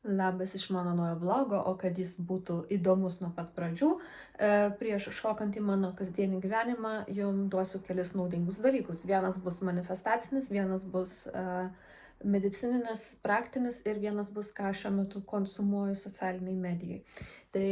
Labas iš mano naujo vlogo, o kad jis būtų įdomus nuo pat pradžių, prieš šokant į mano kasdienį gyvenimą, jums duosiu kelis naudingus dalykus. Vienas bus manifestacinis, vienas bus medicininis, praktinis ir vienas bus, ką šiuo metu konsumuoju socialiniai medijai. Tai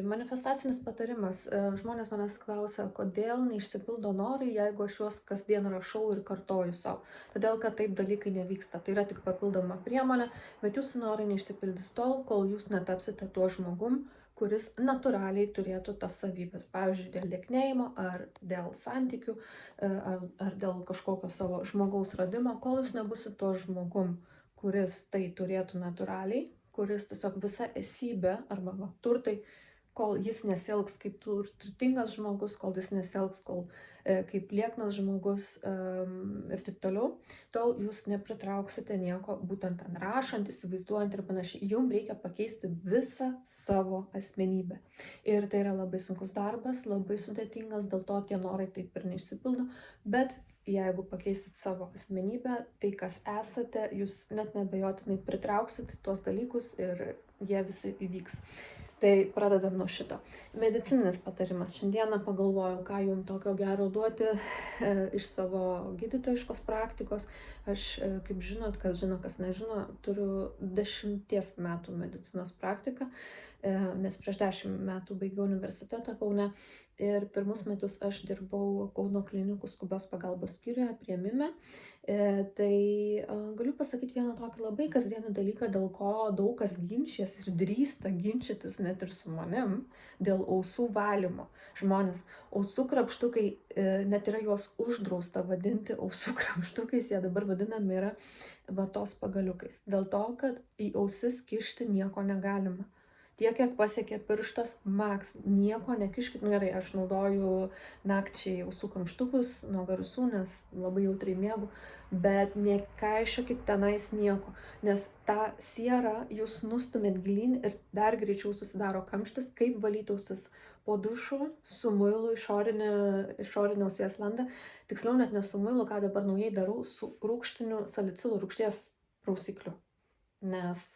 manifestacinis patarimas. Žmonės manęs klausia, kodėl neišsipildo norai, jeigu aš juos kasdien rašau ir kartoju savo. Todėl, kad taip dalykai nevyksta. Tai yra tik papildoma priemonė, bet jūsų norai neišsipildys tol, kol jūs netapsite tuo žmogum, kuris natūraliai turėtų tas savybės. Pavyzdžiui, dėl lieknėjimo ar dėl santykių, ar dėl kažkokio savo žmogaus radimo, kol jūs nebusite tuo žmogum, kuris tai turėtų natūraliai, kuris tiesiog visa esybė arba turtai, kol jis nesielgs kaip turtingas žmogus, kol jis nesielgs kaip lieknas žmogus ir taip toliau, tol jūs nepritrauksite nieko būtent ten rašant, įsivaizduojant ir panašiai. Jums reikia pakeisti visą savo asmenybę. Ir tai yra labai sunkus darbas, labai sudėtingas, dėl to tie norai taip ir neišsipildo, bet jeigu pakeisit savo asmenybę, tai kas esate, jūs net neabejotinai pritrauksit tuos dalykus ir jie visi įvyks. Tai pradedam nuo šito. Medicininis patarimas. Šiandieną pagalvojau, ką jums tokio gero duoti iš savo gydytojiškos praktikos. Aš, kaip žinot, kas žino, kas nežino, turiu 10 metų medicinos praktiką, nes prieš 10 metų baigiau universitetą Kaune ir pirmus metus aš dirbau Kauno klinikų skubios pagalbos skyriuje priėmime. Tai galiu pasakyti vieną tokį labai kasdienį dalyką, dėl ko daug kas ginčijas ir drįsta ginčytis net ir su manim, dėl ausų valymo. Žmonės, ausų krapštukai, net yra juos uždrausta vadinti ausų krapštukais, jie dabar vadinami yra vatos pagaliukais. Dėl to, kad į ausis kišti nieko negalima. Tiek, kiek pasiekia pirštas, maks, nieko nekiškit. Gerai, aš naudoju nakčiai ausų kamštukus nuo garsų, nes labai jautriai miegu, bet nekaišiokit tenais nieko, nes tą sierą jūs nustumėt gilyn ir dar greičiau susidaro kamštis. Kaip valyti ausis? Po dušu su muilu išorinę ausies landą, tiksliau net ne su muilu, ką dabar naujai darau, su rūgštiniu salicilų rūgšties prausikliu, nes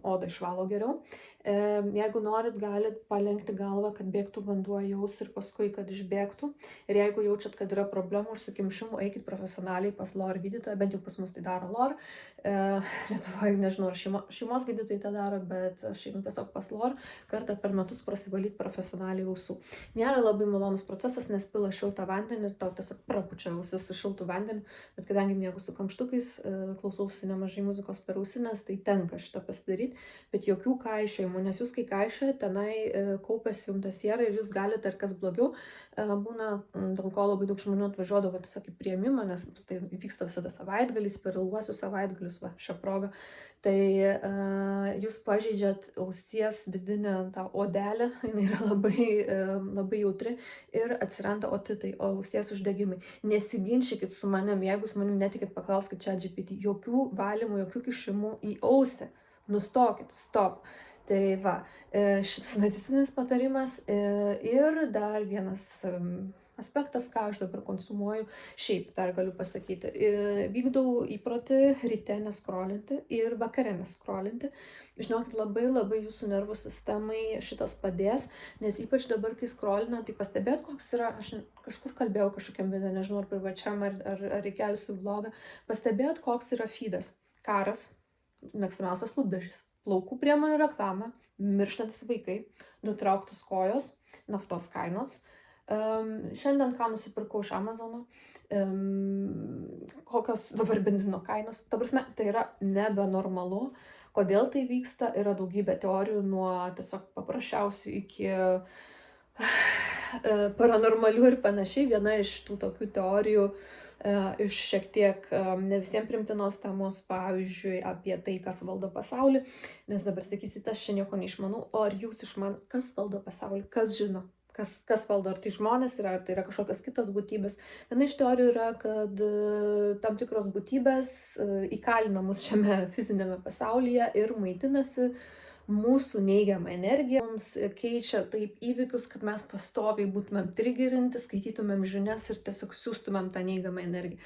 oda išvalo geriau. Jeigu norit, galit palenkti galvą, kad bėgtų vanduo į ausį ir paskui, kad išbėgtų. Ir jeigu jaučiat, kad yra problemų užsikimšimų, eikit profesionaliai pas LOR gydytoją, bent jau pas mus tai daro LOR. Lietuvoje nežinau, ar šeimos gydytojai tą daro, bet aš einu tiesiog pas LOR kartą per metus prasivalyti profesionaliai ausų. Nėra labai malonus procesas, nes pila šiltą vandenį ir tau tiesiog prapučia ausis su šiltu vandeniu, bet kadangi miegu su kamštukais, klausausi nemažai muzikos per ausines, tai tenka šitą pasidaryti, bet jokių kaišiojimų, nes jūs kai kaišiojate, tenai kaupiasi jums ta siera ir jūs galite, ar kas blogiau, būna, dėl ko labai daug žmonių atvažiuodavo tiesiog į priėmimą, nes tai vyksta visada savaitgalis, per ilguosius savaitgalius, šią progą, tai jūs pažeidžiat ausies vidinę tą odelę, jinai yra labai jautri ir atsiranda otitai, ausies uždegimai. Nesiginčykit su manim, jeigu su manim netikit, paklauskit ChatGPT, jokių valymų, jokių kišimų į ausį. Nustokit, stop. Tai va, šitas medicininis patarimas ir dar vienas aspektas, ką aš dabar konsumuoju, šiaip dar galiu pasakyti. Vykdau įprotį ryte neskrolinti ir vakare neskrolinti. Žinokit, labai jūsų nervų sistemai šitas padės, nes ypač dabar, kai skrolina, tai pastebėt, koks yra, aš kažkur kalbėjau kažkokiam video, nežinau, ar privačiam, ar įkelsiu vlogą, pastebėt, koks yra feedas. Karas, mėgstamiausias lūpdažis, plaukų priemonių reklama, mirštantis vaikai, nutrauktos kojos, naftos kainos. Šiandien ką nusipirkau iš Amazono, kokios dabar benzino kainos. Ta prasme, tai yra nebenormalu. Kodėl tai vyksta, yra daugybė teorijų, nuo tiesiog paprasčiausių iki paranormalių ir panašiai. Viena iš tų tokių teorijų iš šiek tiek ne visiems primtinos temos, pavyzdžiui, apie tai, kas valdo pasaulį, nes dabar sakysite, aš čia nieko neišmanau, o ar jūs išmanot, kas valdo pasaulį, kas žino, kas valdo, ar tai žmonės yra, ar tai yra kažkokios kitos būtybės. Viena iš teorijų yra, kad tam tikros būtybės įkalina mus šiame fizinėme pasaulyje ir maitinasi mūsų neigiamą energiją, mums keičia taip įvykius, kad mes pastoviai būtumėm trigerinti, skaitytumėm žinias ir tiesiog siūstumėm tą neigiamą energiją.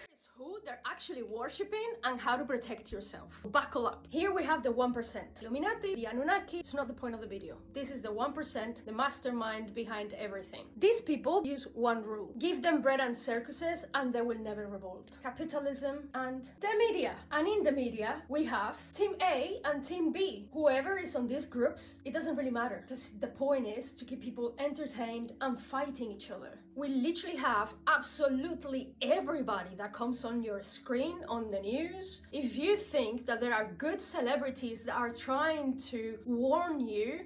they're actually worshipping and how to protect yourself. Buckle up. Here we have the 1%. Illuminati, the Anunnaki, it's not the point of the video. This is the 1%, the mastermind behind everything. These people use one rule. Give them bread and circuses and they will never revolt. Capitalism and the media. And in the media, we have Team A and Team B. Whoever is on these groups, it doesn't really matter because the point is to keep people entertained and fighting each other. We literally have absolutely everybody that comes on your screen on the news. If you think that there are good celebrities that are trying to warn you,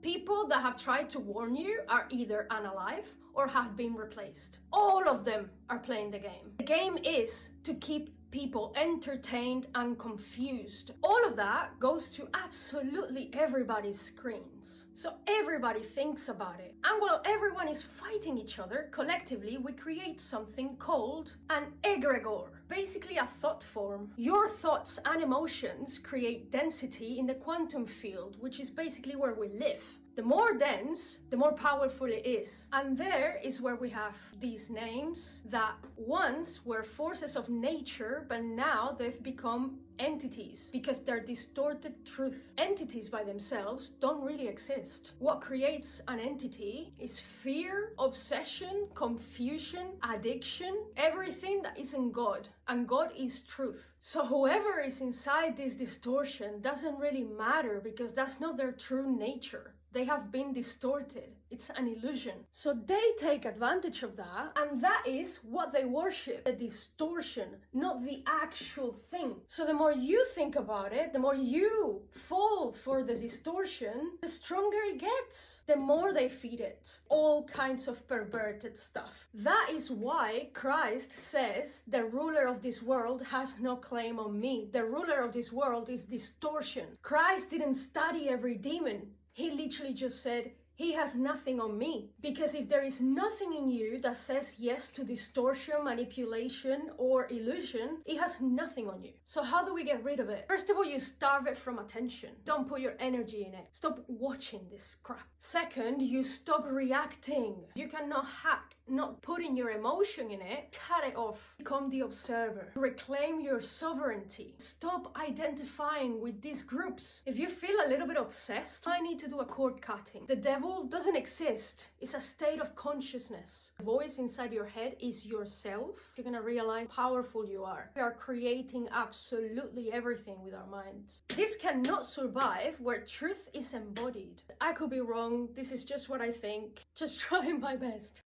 people that have tried to warn you are either unalive or have been replaced. All of them are playing the game. The game is to keep people entertained and confused. All of that goes to absolutely everybody's screens. So everybody thinks about it. And while everyone is fighting each other, collectively we create something called an egregore. Basically a thought form. Your thoughts and emotions create density in the quantum field, which is basically where we live. The more dense, the more powerful it is. And there is where we have these names that once were forces of nature, but now they've become entities because they're distorted truth. Entities by themselves don't really exist. What creates an entity is fear, obsession, confusion, addiction, everything that isn't God. And God is truth. So whoever is inside this distortion doesn't really matter because that's not their true nature. They have been distorted. It's an illusion. So they take advantage of that, and that is what they worship, the distortion, not the actual thing. So the more you think about it, the more you fall for the distortion, the stronger it gets. The more they feed it. All kinds of perverted stuff. That is why Christ says, the ruler of this world has no claim on me. The ruler of this world is distortion. Christ didn't study every demon. He literally just said, he has nothing on me. Because if there is nothing in you that says yes to distortion, manipulation, or illusion, it has nothing on you. So how do we get rid of it? First of all, you starve it from attention. Don't put your energy in it. Stop watching this crap. Second, you stop reacting. You cannot hack. Not putting your emotion in it, cut it off. Become the observer. Reclaim your sovereignty. Stop identifying with these groups. If you feel a little bit obsessed, I need to do a cord cutting. The devil doesn't exist. It's a state of consciousness. The voice inside your head is yourself. You're gonna realize how powerful you are. We are creating absolutely everything with our minds. This cannot survive where truth is embodied. I could be wrong. This is just what I think. Just trying my best.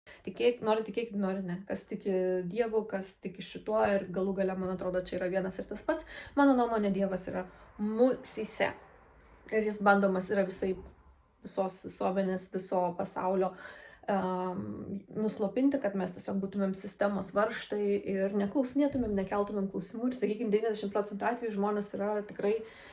Nori tikėkit, nori ne. Kas tiki Dievu, kas tiki šituo ir galų gale, man atrodo, čia yra vienas ir tas pats. Mano nuomonė, Dievas yra musyse. Ir jis bandomas yra visos visuomenės, viso pasaulio nuslopinti, kad mes tiesiog būtumėm sistemos varžtai ir neklausinėtumėm, nekeltumėm klausimų. Ir, sakykime, 90% atveju žmonės yra tikrai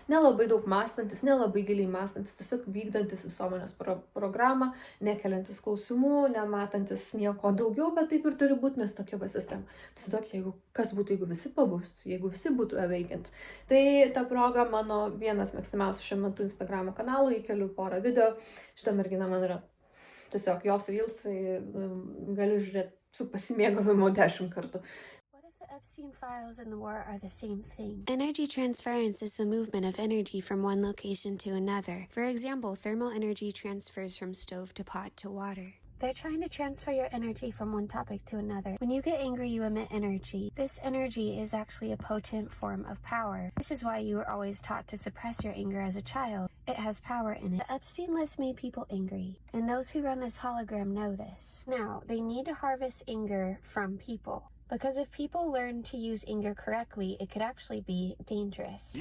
nelabai daug mąstantis, nelabai giliai mąstantis, tiesiog vykdantis visuomenės programą, nekeliantis klausimų, nematantis nieko daugiau, bet taip ir turi būti, nes tokia va sistema. Tiesiog, kas būtų, jeigu visi pabustų, jeigu visi būtų awakened. Tai ta proga mano vienas mėgstamiausių šiuo metu Instagramo kanalų, įkeliu porą video. Šita mergina man yra tiesiog jos reelsai galiu žiūrėti su pasimėgavimu 10 kartų. What if the Epstein files and the war are the same thing? Energy transference is the movement of energy from one location to another. For example, thermal energy transfers from stove to pot to water. They're trying to transfer your energy from one topic to another. When you get angry, you emit energy. This energy is actually a potent form of power. This is why you were always taught to suppress your anger as a child. It has power in it. The Epstein list made people angry, and those who run this hologram know this. Now, they need to harvest anger from people, because if people learn to use anger correctly, it could actually be dangerous.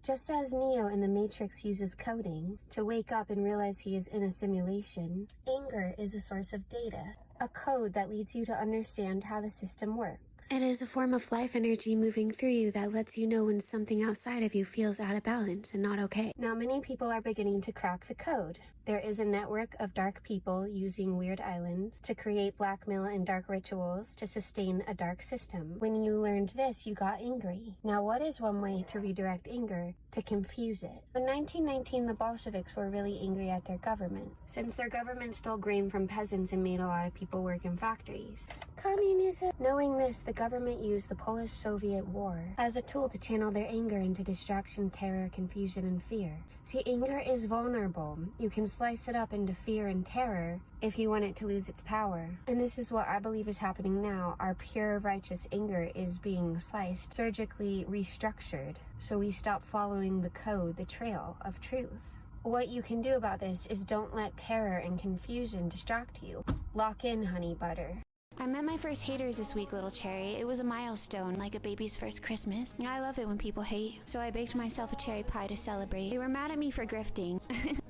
Just as Neo in the Matrix uses coding to wake up and realize he is in a simulation, anger is a source of data, a code that leads you to understand how the system works. It is a form of life energy moving through you that lets you know when something outside of you feels out of balance and not okay. Now, many people are beginning to crack the code. There is a network of dark people using weird islands to create blackmail and dark rituals to sustain a dark system. When you learned this, you got angry. Now, what is one way to redirect anger? To confuse it. In 1919, the Bolsheviks were really angry at their government, since their government stole grain from peasants and made a lot of people work in factories. Communism. Knowing this, the government used the Polish-Soviet War as a tool to channel their anger into distraction, terror, confusion, and fear. See, anger is vulnerable. You can slice it up into fear and terror if you want it to lose its power. And this is what I believe is happening now. Our pure, righteous anger is being sliced, surgically restructured, so we stop following the code, the trail of truth. What you can do about this is don't let terror and confusion distract you. Lock in, honey butter. I met my first haters this week, little cherry. It was a milestone, like a baby's first Christmas. I love it when people hate, so I baked myself a cherry pie to celebrate. They were mad at me for grifting.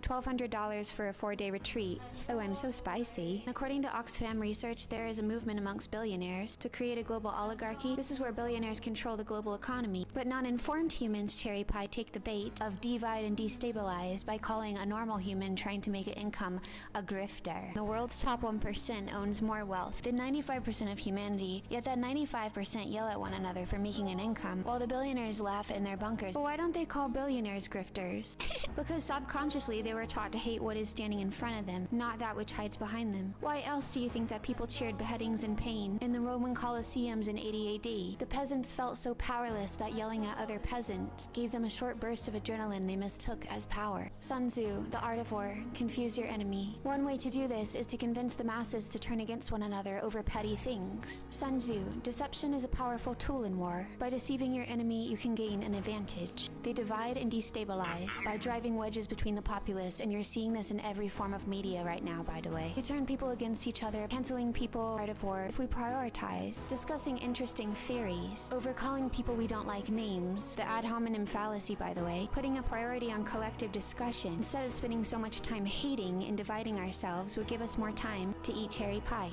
$1,200 for a 4-day retreat. Oh, I'm so spicy. According to Oxfam research, there is a movement amongst billionaires to create a global oligarchy. This is where billionaires control the global economy. But non-informed humans, cherry pie, take the bait of divide and destabilize by calling a normal human trying to make an income a grifter. The world's top 1% owns more wealth than 95% of humanity, yet that 95% yell at one another for making an income, while the billionaires laugh in their bunkers. But why don't they call billionaires grifters? Because subconsciously they were taught to hate what is standing in front of them, not that which hides behind them. Why else do you think that people cheered beheadings and pain in the Roman Colosseums in 80 AD? The peasants felt so powerless that yelling at other peasants gave them a short burst of adrenaline they mistook as power. Sun Tzu, The Art of War, confuse your enemy. One way to do this is to convince the masses to turn against one another over petty things. Sun Tzu, deception is a powerful tool in war. By deceiving your enemy, you can gain an advantage. They divide and destabilize by driving wedges between the populace, and you're seeing this in every form of media right now, by the way. You turn people against each other, canceling people, art of war. If we prioritize discussing interesting theories over calling people we don't like names, the ad hominem fallacy, by the way, putting a priority on collective discussion instead of spending so much time hating and dividing ourselves would give us more time to eat cherry pie.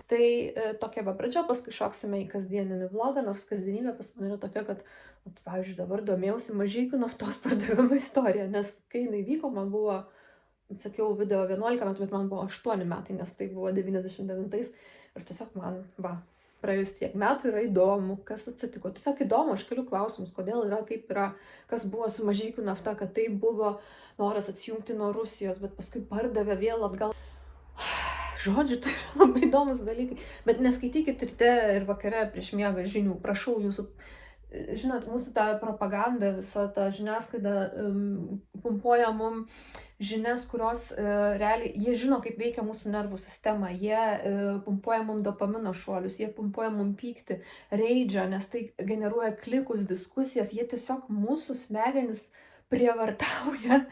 Tai tokia va pradžia, paskui šoksime į kasdieninį vlogą, nors kasdienybė pas mane yra tokia, kad, pavyzdžiui, dabar domėjausi Mažeikių naftos pardavimo istoriją, nes kai jinai vyko, man buvo, sakiau, video 11 metų, bet man buvo 8 metai, nes tai buvo 99 ir tiesiog man, praėjus tiek metų yra įdomu, kas atsitiko. Tiesiog įdomu, aš keliu klausimus, kodėl yra, kaip yra, kas buvo su Mažeikių nafta, kad tai buvo noras atsijungti nuo Rusijos, bet paskui pardavė vėl atgal. Žodžiu, tai yra labai įdomus dalykai, bet neskaitykit ryte ir vakare prieš miegą žinių, prašau jūsų, žinot, mūsų ta propaganda, visa ta žiniasklaida pumpuoja mum žinias, kurios realiai, jie žino, kaip veikia mūsų nervų sistema, jie pumpuoja mum dopamino šuolius, jie pumpuoja mum pyktį, reidžą, nes tai generuoja klikus, diskusijas, jie tiesiog mūsų smegenis prievartauja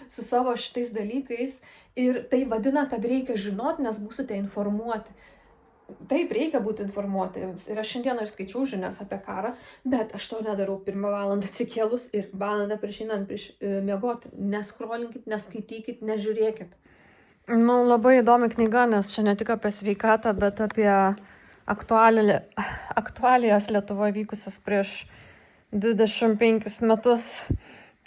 su savo šitais dalykais ir tai vadina, kad reikia žinoti, nes būsite informuoti. Taip, reikia būti informuotiems. Ir aš šiandieną ir skaičiau žinias apie karą, bet aš to nedarau 1 valandą atsikėlus ir valandą prieš einant miegoti. Neskrolinkit, neskaitykit, nežiūrėkit. Labai įdomi knyga, nes čia ne tik apie sveikatą, bet apie aktualijas Lietuvoje vykusias prieš 25 metus.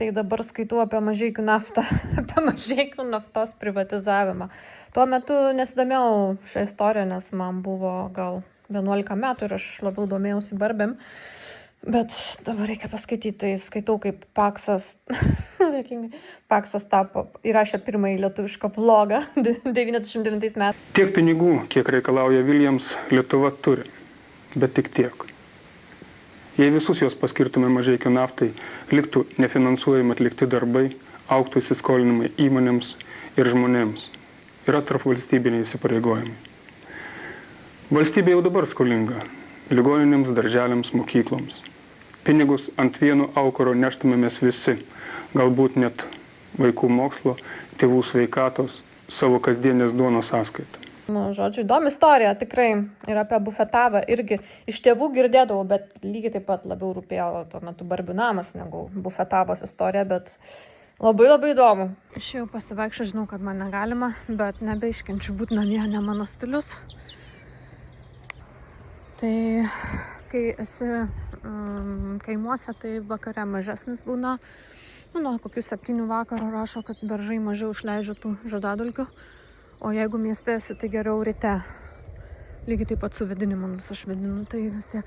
Tai dabar skaitau apie Mažeikių naftą, apie Mažeikių naftos privatizavimą. Tuo metu nesidomėjau šią istoriją, nes man buvo gal 11 metų ir aš labiau domėjausi barbėm. Bet dabar reikia paskaityti, tai skaitau, kaip Paksas tapo, įrašė pirmąjį lietuvišką vlogą 99 metais. Tiek pinigų, kiek reikalauja Viljams, Lietuva turi, bet tik tiek. Jei visus juos paskirtume Mažeikių naftai, liktų nefinansuojami atlikti darbai, augtų įsiskolinimai įmonėms ir žmonėms. Yra tarpvalstybiniai įsipareigojimai. Valstybė jau dabar skolinga ligoninėms, darželiams, mokykloms. Pinigus ant vieno aukuro neštumėmės visi, galbūt net vaikų mokslo, tėvų sveikatos, savo kasdienės duonos sąskaitą. Žodžiu, įdomi istorija, tikrai, ir apie bufetavą irgi iš tėvų girdėdavau, bet lygiai taip pat labiau rūpėjo tuo metu Barbių namas negu bufetavos istorija, bet labai įdomu. Aš jau pasivaikščiau, žinau, kad man negalima, bet nebeiškenčiu būti namie, ne mano stilius. Tai kai esi kaimuose, tai vakare mažesnis būna. Nuo kokių 7 vakaro rašo, kad beržai mažiau išleidžia tų žiedadulkių. O jeigu mieste esi, tai geriau ryte. Lygiai taip pat su vėdinimu, nors aš vėdinu, tai vis tiek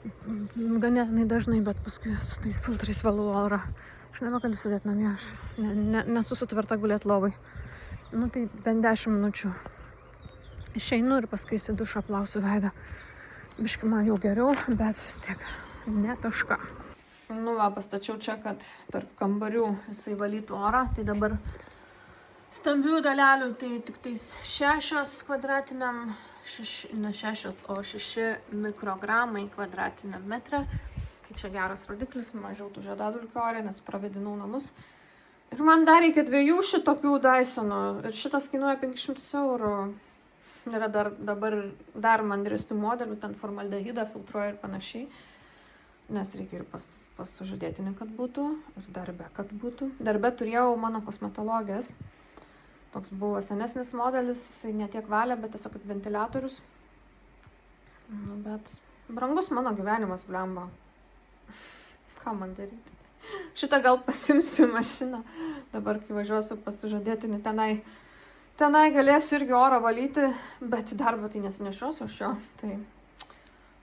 ganėtinai dažnai, bet paskui su tais filtrais valau orą. Aš nebegaliu sėdėti namie, aš nesu sutverta gulėti lovai. Nu tai bent 10 minučių. Išeinu ir paskui į dušą plausiu veidą. Biški man jau geriau, bet vis tiek ne kažką. Nu va, pastačiau čia, kad tarp kambarių jisai valytų orą. Tai dabar stambių dalelių, tai tik tais 6 kvadratiniam, ne 6, o 6 mikrogramai kvadratiniam metre. Čia geras rodiklis, mažiau tų žiedadulkių ore, nes pravėdinau namus. Ir man dar reikia 2 šitokių Dysonų. Ir šitas kainuoja 500 eurų. Yra dabar dar mandresnių modelių, ten formaldehidą filtruoja ir panašiai. Nes reikia ir pas sužadėtinį, kad būtų. Ir darbe, kad būtų. Darbe turėjau mano kosmetologės. Toks buvo senesnis modelis, jisai ne tiek valė, bet tiesiog kaip ventiliatorius. Nu, bet brangus mano gyvenimas, blemba. Ką man daryti? Šitą gal pasimsiu mašiną. Dabar, kai važiuosiu pas sužadėtinį, tenai galėsiu irgi orą valyti, bet į darbą tai nesinešiosiu šio. Tai,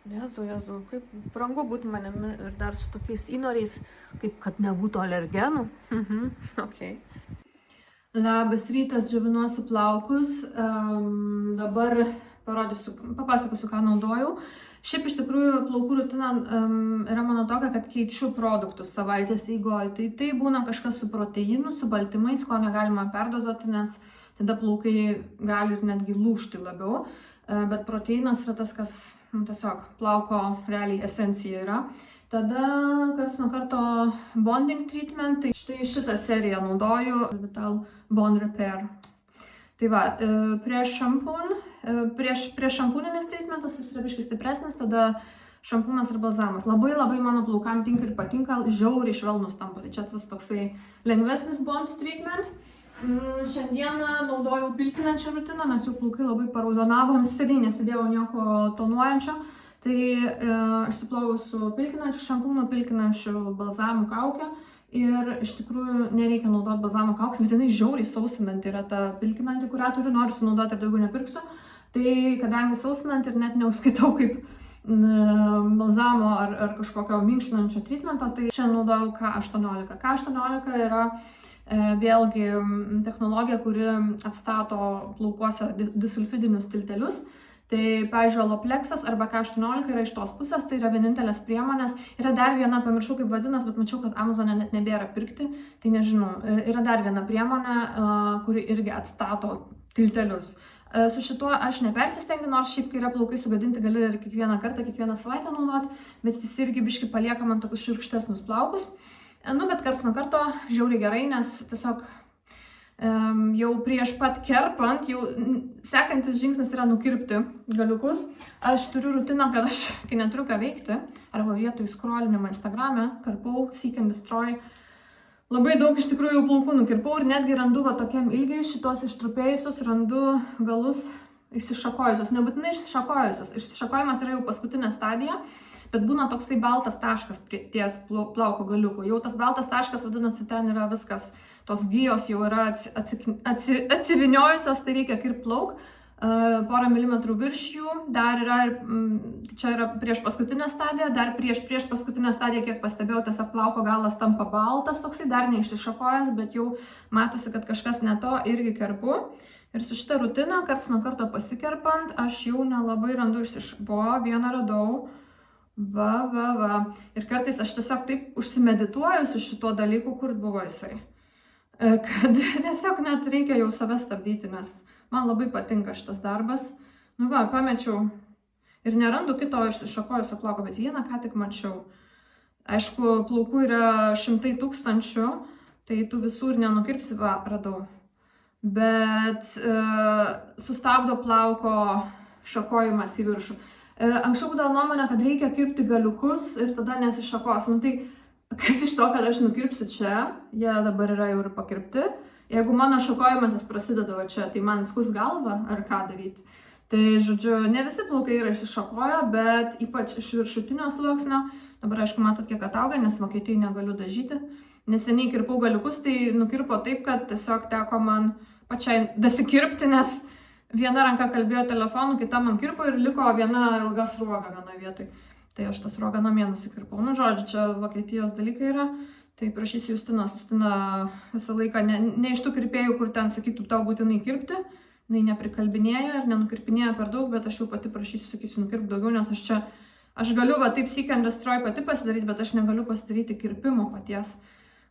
Jezu, kaip brangu būti manimi ir dar su tokiais įnoriais, kaip kad nebūtų alergenų. Okay. Labas rytas, džiovinuosi plaukus. Dabar papasakosiu, ką naudojau. Šiaip iš tikrųjų plaukų rutina yra mano tokia, kad keičiu produktus savaitės eigoje. Tai būna kažkas su proteinu, su baltymais, ko negalima perdozuoti, nes tada plaukai gali ir netgi lūžti labiau. Bet proteinas yra tas, kas tiesiog plauko realiai esencija yra. Tada karts nuo karto bonding treatment, tai štai šitą seriją naudoju, Vital Bond Repair. Tai va, prieš šampūninis treatmentas jis yra biškai stipresnis, tada šampūnas ir balzamas. Labai mano plaukam tinka ir patinka, žiauriai švelnus tampa. Tai čia tas toksai lengvesnis bond treatment. Šiandieną naudojau pilkinančią rutiną, nes jų plaukai labai paraudonavo, seniai nesidėjau nieko tonuojančio. Tai išsiploviau su pilkinančiu šampūnu, pilkinančiu balzamų kaukę. Ir iš tikrųjų nereikia naudoti balzamo kaukės, bet jinai žiauriai sausinanti yra ta pilkinanti, kurią turiu, noriu sunaudoti ir daugiau nepirksiu. Tai kadangi sausinanti ir net neužskaitau kaip balzamo ar kažkokio minkštinančio treatmento, tai čia naudojau K18. K18 yra vėlgi technologija, kuri atstato plaukuose disulfidinius tiltelius. Tai, pavyzdžiui, Aloplexas arba K18 yra iš tos pusės, tai yra vienintelės priemonės. Yra dar viena, pamiršau kaip vadinas, bet mačiau, kad Amazone net nebėra pirkti, tai nežinau. Yra dar viena priemonė, kuri irgi atstato tiltelius. Su šituo aš nepersistengiu, nors šiaip, kai yra plaukai sugadinti, gali ir kiekvieną kartą, kiekvieną savaitę naudoti, bet jis irgi biškai palieka man tokius šiurkštesnius plaukus. Nu, bet karts nuo karto žiauriai gerai, nes tiesiog jau prieš pat kerpant, jau sekantis žingsnis yra nukirpti galiukus. Aš turiu rutiną, kad aš, kai neturiu ką veikti, arba vietoj skrolinimo Instagrame, karpau, seek and destroy. Labai daug iš tikrųjų plaukų nukirpau ir netgi randu va tokiam ilgiai šitos ištrupėjusius, randu galus išsišakojusios. Nebūtinai išsišakojusios. Išsišakojimas yra jau paskutinė stadija, bet būna toksai baltas taškas ties plauko galiuku. Jau tas baltas taškas, vadinasi, ten yra viskas. Tos gijos jau yra atsiviniojusios, tai reikia kirpti lauk, porą milimetrų virš jų, dar yra, čia yra prieš paskutinę stadiją, dar prieš paskutinę stadiją, kiek pastebėjau, tiesiog plauko galas tampa baltas, toksai dar neišsišakojęs, bet jau matosi, kad kažkas ne to, irgi kerpu. Ir su šitą rutiną, karts nuo karto pasikerpant, aš jau nelabai randu vieną radau. Va. Ir kartais aš tiesiog taip užsimedituoju su šituo dalyku, kur buvo jisai. Kad tiesiog net reikia jau save stabdyti, nes man labai patinka šitas darbas. Nu va, pamečiau ir nerandu kito išsišakojusio plauko, bet vieną ką tik mačiau. Aišku, plaukų yra 100 000, tai tu visų ir nenukirpsi, va, radau. Bet sustabdo plauko šakojimas į viršų. Anksčiau būdavo nuomonė, kad reikia kirpti galiukus ir tada nesišakos. Nu tai kas iš to, kad aš nukirpsiu čia, jie dabar yra jau ir pakirpti. Jeigu mano šakojimas prasideda čia, tai man skus galva ar ką daryti. Tai, žodžiu, ne visi plaukai yra išsišakoję, bet ypač iš viršutinio sluoksnio. Dabar, aišku, matot, kiek atauga, nes Vokietijai negaliu dažyti. Neseniai kirpau galiukus, tai nukirpo taip, kad tiesiog teko man pačiai dasikirpti, nes viena ranka kalbėjo telefonu, kita man kirpo ir liko viena ilga sruoga vienoje vietoje. Tai aš tą sruogą namie nusikirpau. Nu, žodžiu, čia Vokietijos dalykai yra. Tai prašysiu Justinos. Justina visą laiką ne iš tų kirpėjų, kur ten sakytų, tau būtinai kirpti. Jinai neprikalbinėja ir nenukirpinėja per daug, bet aš jau pati prašysiu, sakysiu, nukirp daugiau, nes aš galiu taip seek and destroy pati pasidaryti, bet aš negaliu pasidaryti kirpimo paties.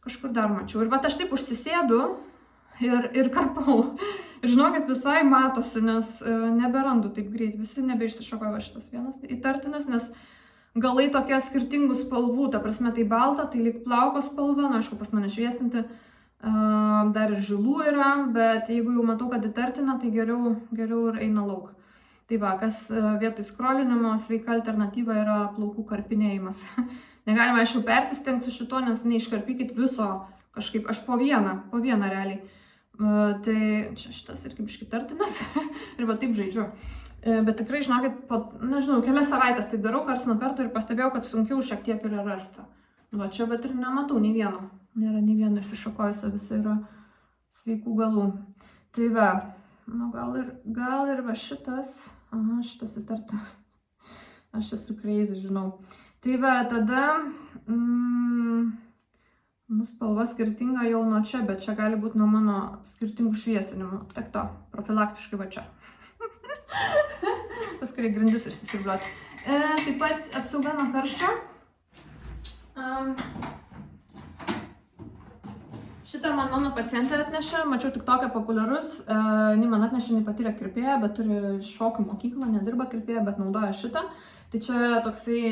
Kažkur dar mačiau. Ir aš taip užsisėdu ir karpau. Ir žinokit, visai matosi, nes neberandu taip greit. Visi nebeišsišakoja šitas vienas įtartinas, nes galai tokie skirtingų spalvų. Ta prasme, tai balta, tai lyg plauko spalva, na, aišku, pas mane šviesinti. Dar ir žilų yra, bet jeigu jau matau, kad įtartina, tai geriau ir eina lauk. Tai va, kas vietoj skrolinimo sveika alternatyva yra plaukų karpinėjimas. Negalima, aišku, persistengti su šito, nes neiškarpykit viso kažkaip, aš po vieną realiai. Tai šitas irgi biškai tartinas ir va taip žaidžiu. Bet tikrai, žinokit, nežinau, kelias savaitės tai darau karts nuo karto ir pastebėjau, kad sunkiau šiek tiek yra rasti. Va čia, bet ir nematau nei vieno. Nėra nei vieno išsišakojusio, visi yra sveikų galų. Tai va, nu gal ir va šitas. Aha, šitas įtartinas. Aš esu crazy, žinau. Tai va, tada spalva skirtinga jau nuo čia, bet čia gali būti nuo mano skirtingų šviesinimų. Tik to, profilaktiškai va čia. Paskui grindis išsisibliuoti. Taip pat apsauga nuo karščio. Šitą man mano pacientė atnešė, mačiau tik tokia populiarus. Ji man atnešė, jinai patyrė kirpėją, bet turi šokių mokyklą, nedirba kirpėja, bet naudoja šitą. Tai čia toksai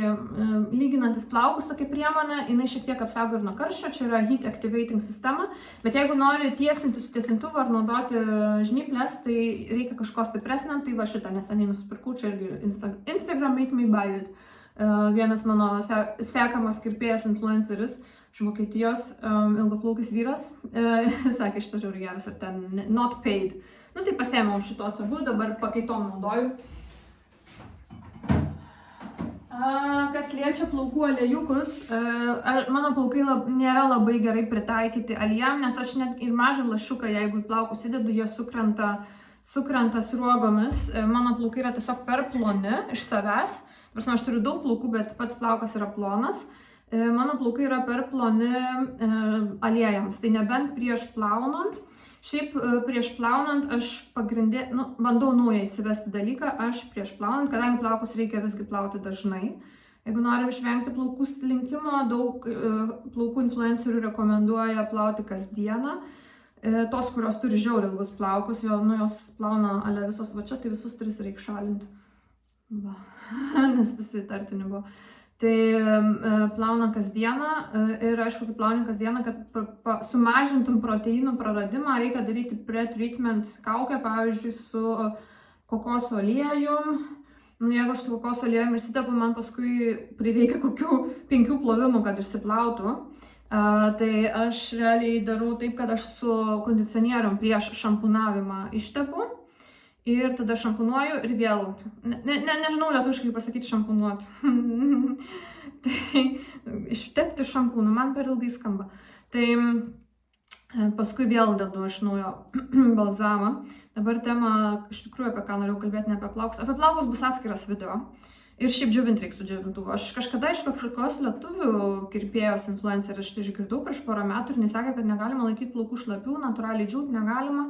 lyginantis plaukus tokia priemonė, jinai šiek tiek apsaugo ir nuo karščio, čia yra heat activating sistema, bet jeigu nori tiesinti su tiesintuvu ar naudoti žnyplės, tai reikia kažko stipresnio, tai va šitą neseniai nusipirkau, čia irgi Instagram made me buy it. Vienas mano sekamas kirpėjas influenceris iš Vokietijos, ilgaplaukis vyras, sakė, šitas žiauriai geras, ar ten not paid. Nu tai pasiėmiau šitos abu, dabar pakaitom naudoju. Kas liečia plaukų aliejukus, mano plaukai nėra labai gerai pritaikyti aliejam, nes aš net ir mažą lašiuką, jeigu į plaukus įdedu, jie sukrenta sruogomis. Mano plaukai yra tiesiog per ploni iš savęs. Prasme, aš turiu daug plaukų, bet pats plaukas yra plonas. Mano plaukai yra per ploni aliejams, tai nebent prieš plaunant. Šiaip prieš plaunant aš bandau naują įsivesti dalyką, aš prieš plaunant, kadangi plaukus reikia visgi plauti dažnai. Jeigu norim išvengti plaukų slinkimo, daug plaukų influencerių rekomenduoja plauti kasdieną. Tos, kurios turi žiauriai ilgus plaukus, jos plauna ale visos va čia, tai visus tris reikia šalinti. Va, nes visi įtartini buvo. Tai plauna kasdieną ir aišku, kai plauni kasdieną, kad sumažintum proteinų praradimą, reikia daryti pre-treatment kaukę, pavyzdžiui, su kokoso aliejum. Nu, jeigu aš su kokoso aliejum išsitepu, man paskui prireikia kokių 5 plovimų, kad išsiplautų. Tai aš realiai darau taip, kad aš su kondicionierium prieš šampunavimą ištepu. Ir tada šampunuoju ir vėl, nežinau lietuviškai pasakyti šampunuoti. Tai ištepti šampūnu, man per ilgai skamba. Tai paskui vėl dedu iš naujo balzamą. Dabar tema, iš tikrųjų, apie ką norėjau kalbėti, ne apie plaukus. Apie plaukus bus atskiras video. Ir šiaip džiovinti reikia su džiovintuvu. Aš kažkada iš kažkokios lietuvių kirpėjos influencerės štai išgirdau prieš porą metų ir jis sakė, kad negalima laikyti plaukų šlapių, natūraliai džiūti negalima.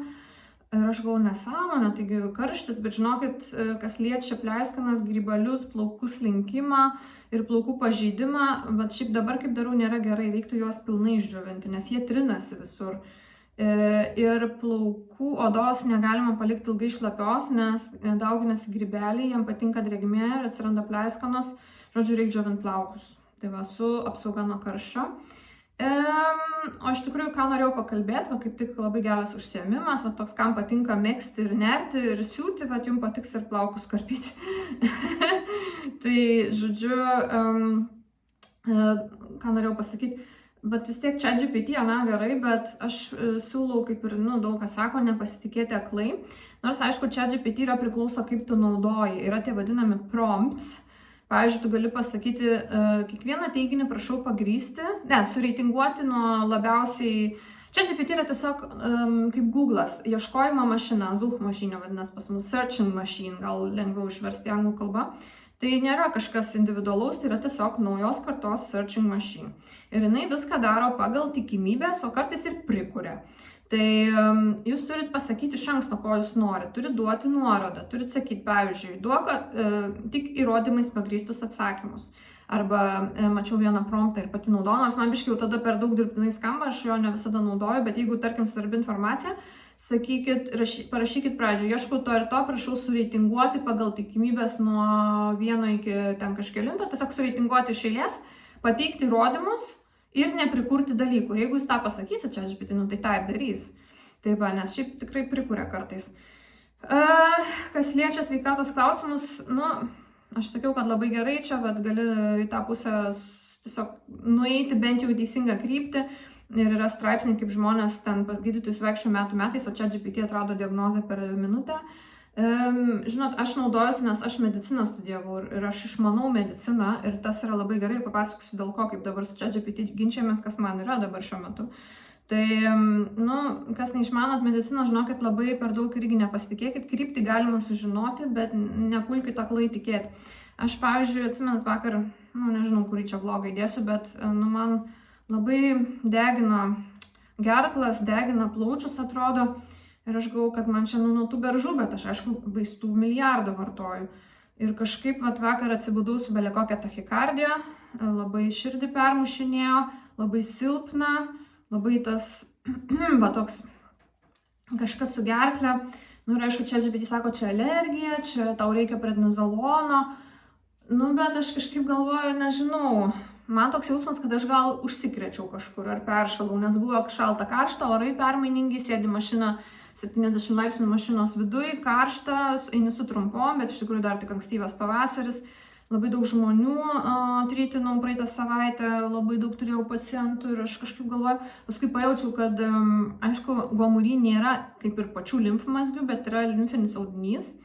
Ir aš galvoju, nesąmonė, taigi karštis, bet žinokit, kas liečia pleiskanas, grybalius, plaukų slinkimą ir plaukų pažeidimą, bet šiaip dabar kaip darau nėra gerai, reiktų juos pilnai išdžiovinti, nes jie trinasi visur. Ir plaukų odos negalima palikti ilgai šlapios, nes dauginasi grybeliai, jam patinka drėgmė ir atsiranda pleiskanos, žodžiu, reikia džiovinti plaukus. Tai va, su apsauga nuo karščio. O iš tikrųjų, ką norėjau pakalbėti, va kaip tik labai geras užsiėmimas, va toks, kam patinka megzti ir nerti ir siūti, bet jums patiks ir plaukus karpyti. Tai, žodžiu, ką norėjau pasakyti, Bet vis tiek ChatGPT, gerai, bet aš siūlau, kaip ir daug kas sako, nepasitikėti aklai. Nors, aišku, ChatGPT yra priklauso, kaip tu naudoji. Yra tie vadinami prompts. Pavyzdžiui, tu gali pasakyti, kiekvieną teiginį prašau pagrysti, sureitinguoti nuo labiausiai. ChatGPT yra tiesiog kaip Google'as, ieškojimo mašina, suchmašinė vadinasi pas mus, searching machine, gal lengviau išversti anglų kalbą. Tai nėra kažkas individualaus, tai yra tiesiog naujos kartos searching machine. Ir jinai viską daro pagal tikimybės, o kartais ir prikuria. Tai jūs turit pasakyti iš anksto, ko jūs norit, turit duoti nuorodą, turit sakyti, pavyzdžiui, duok tik įrodymais pagrįstus atsakymus. Arba mačiau vieną promptą ir pati naudoju, nors man biškai jau tada per daug dirbtinai skamba, aš jo ne visada naudoju, bet jeigu, tarkim, svarbi informacija, sakykit, parašykit pradžioj, ieškau to ir to, prašau sureitinguoti pagal tikimybės nuo 1 iki ten kažkelinto, tiesiog sureitinguoti iš eilės, pateikti įrodymus ir neprikurti dalykų. Ir jeigu jūs tą pasakysit ChatGPT, tai tą ir darys. Taip, nes šiaip tikrai prikuria kartais. Kas liečia sveikatos klausimus, aš sakiau, kad labai gerai čia, bet gali į tą pusę tiesiog nueiti bent jau į teisingą kryptį. Ir yra straipsniai, kaip žmonės ten pas gydytojus vaikščio metais, o ChatGPT atrado diagnozę per minutę. Žinot, aš naudojuosi, nes aš mediciną studijavau ir aš išmanau mediciną ir tas yra labai gerai ir papasakosiu dėl ko, kaip dabar su ChatGPT ginčiamės, kas man yra dabar šiuo metu. Tai, kas neišmanot mediciną, žinokit, labai per daug irgi nepasitikėkit, kryptį galima sužinoti, bet nepulkit aklai tikėti. Aš, pavyzdžiui, atsimenat vakar, nežinau, kurį čia vlogą įdėsiu, bet, man labai degina gerklas, degina plaučius, atrodo. Ir aš galvoju, kad man čia nuo tų beržų, bet aš, aišku, vaistų milijardą vartoju. Ir kažkaip vakar atsibudau su belia kokia tachikardija, labai širdį permušinėjo, labai silpna, labai tas, toks kažkas su gerkle. Ir aišku, ChatGPT sako, čia alergija, čia tau reikia prednizolono. Bet aš kažkaip galvoju, nežinau, man toks jausmas, kad aš gal užsikrėčiau kažkur ar peršalau, nes buvo šalta karšta, orai permainingi, sėdi mašina 70 laipsnių mašinos viduj, karšta, eini su trumpom, bet iš tikrųjų dar tik ankstyvas pavasaris, labai daug žmonių trytinau praeitą savaitę, labai daug turėjau pacientų ir aš kažkaip galvoju, paskui pajaučiau, kad, aišku, gomury nėra kaip ir pačių limfmazgių, bet yra limfinis audinys.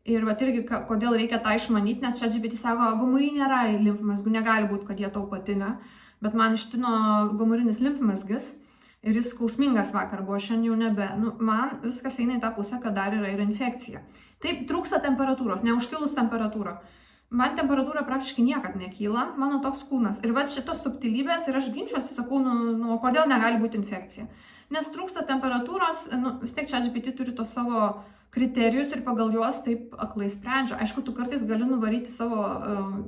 Ir irgi, kodėl reikia tą išmanyti, nes ChatGPT sako, gomury nėra limfmazgių, negali būti, kad jie tau patinė, bet man ištino gomurinis limfmazgis. Ir jis skausmingas vakar buvo, šiandien jau nebe. Man viskas eina į tą pusę, kad dar yra ir infekcija. Taip, trūksta temperatūros, neužkilus temperatūra. Man temperatūra praktiškai niekad nekyla, mano toks kūnas. Ir šitos subtilybės, ir aš ginčiuosi, sakau, kodėl negali būti infekcija. Nes trūksta temperatūros, vis tiek ChatGPT turi tos savo kriterijus ir pagal juos taip aklai sprendžia. Aišku, tu kartais gali nuvaryti savo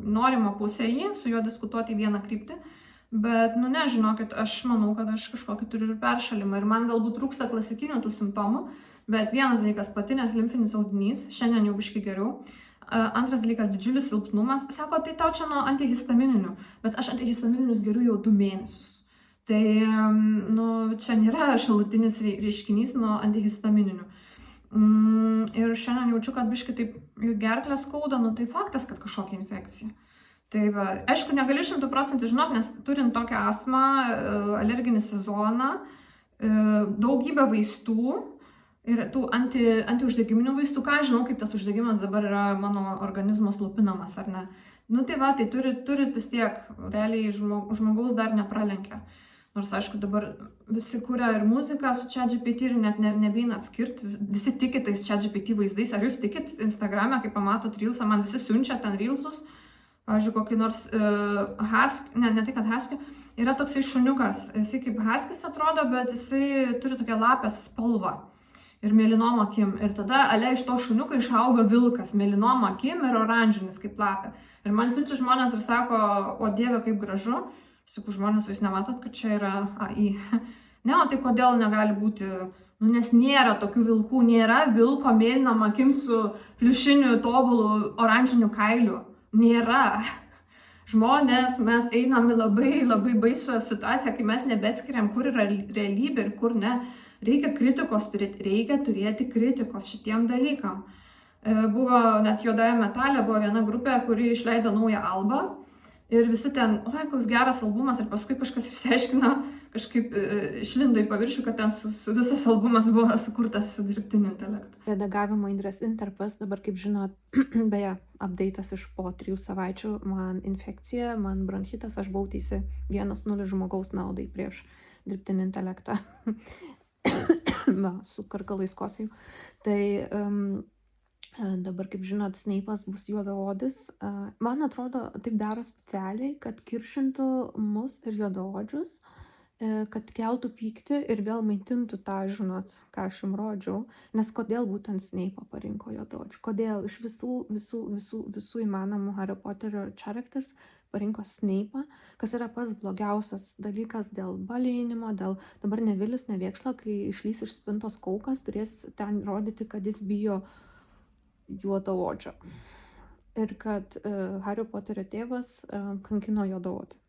norimą pusę jį, su juo diskutuoti į vieną kryptį. Bet, nežinokit, aš manau, kad aš kažkokį turiu ir peršalimą ir man galbūt trūksta klasikinių tų simptomų, bet vienas dalykas patinės limfinis audinys, šiandien jau biškai geriau. Antras dalykas didžiulis silpnumas, sako, tai tau čia nuo antihistamininių, bet aš antihistamininius geriu jau 2 mėnesius. Tai, čia nėra šalutinis reiškinys nuo antihistamininių. Ir šiandien jaučiu, kad biškai taip gerklę skauda, tai faktas, kad kažkokia infekcija. Tai aišku, negaliu 100% žinot, nes turint tokią astmą, alerginį sezoną, daugybę vaistų ir tų antiuždegiminių vaistų, ką žinau, kaip tas uždegimas dabar yra mano organizmo slopinamas, ar ne. Tai turit vis tiek, realiai žmogaus dar nepralenkia. Nors, aišku, dabar visi kuria ir muziką su ChatGPT ir net nebeina atskirti, visi tikit tais ChatGPT vaizdais, ar jūs tikit Instagram'e, kai pamatot reelsą, man visi siunčia ten reelsus. Pavyzdžiui, kokį nors husky, ne tai, kad husky, yra toksai šuniukas, jisai kaip huskys atrodo, bet jisai turi tokią lapės spalvą ir mėlynom akim. Ir tada iš to šuniuko išauga vilkas, mėlynom akim ir oranžinis kaip lapė. Ir man siunčia žmonės ir sako, o Dieve, kaip gražu. Sakau, žmonės, jūs nematot, kad čia yra AI. Ne, o tai kodėl negali būti, nes nėra tokių vilkų, nėra vilko mėlynom akim su pliušiniu tobulu oranžiniu kailiu. Nėra. Žmonės, mes einam į labai baisų situaciją, kai mes nebeatskiriam, kur yra realybė ir kur ne. Reikia kritikos turėti, reikia turėti kritikos šitiem dalykam. Buvo net Juodąja metale, buvo viena grupė, kuri išleido naują albą. Ir visi ten, oi, koks geras albumas, ir paskui kažkas išsiaiškino, kažkaip išlindo į paviršių, kad ten visas albumas buvo sukurtas su dirbtiniu intelektu. Redagavimo Indrės Interpas, dabar kaip žinot, beje, update'as iš po 3 savaičių, man infekcija, man bronchitas, aš buvau teisi 1-0 žmogaus naudai prieš dirbtinį intelektą. Va, su karkalais kosijų. Tai dabar, kaip žinot, Snape'as bus juodaodis. Man atrodo, taip daro specialiai, kad kiršintų mus ir juodaodžius, kad keltų pyktį ir vėl maitintų tą, žinot, ką aš jums rodžiau. Nes kodėl būtent Snape'ą parinko juodaodžių? Kodėl iš visų įmanomų Harry Potterio characters parinko Snape'ą, kas yra pats blogiausias dalykas dėl balinimo, dėl dabar Nevilis Nevėkšla, kai išlys iš spintos kaukas, turės ten rodyti, kad jis bijo juodaodžio. Ir kad Hario Poterio tėvas kankino juodaodį.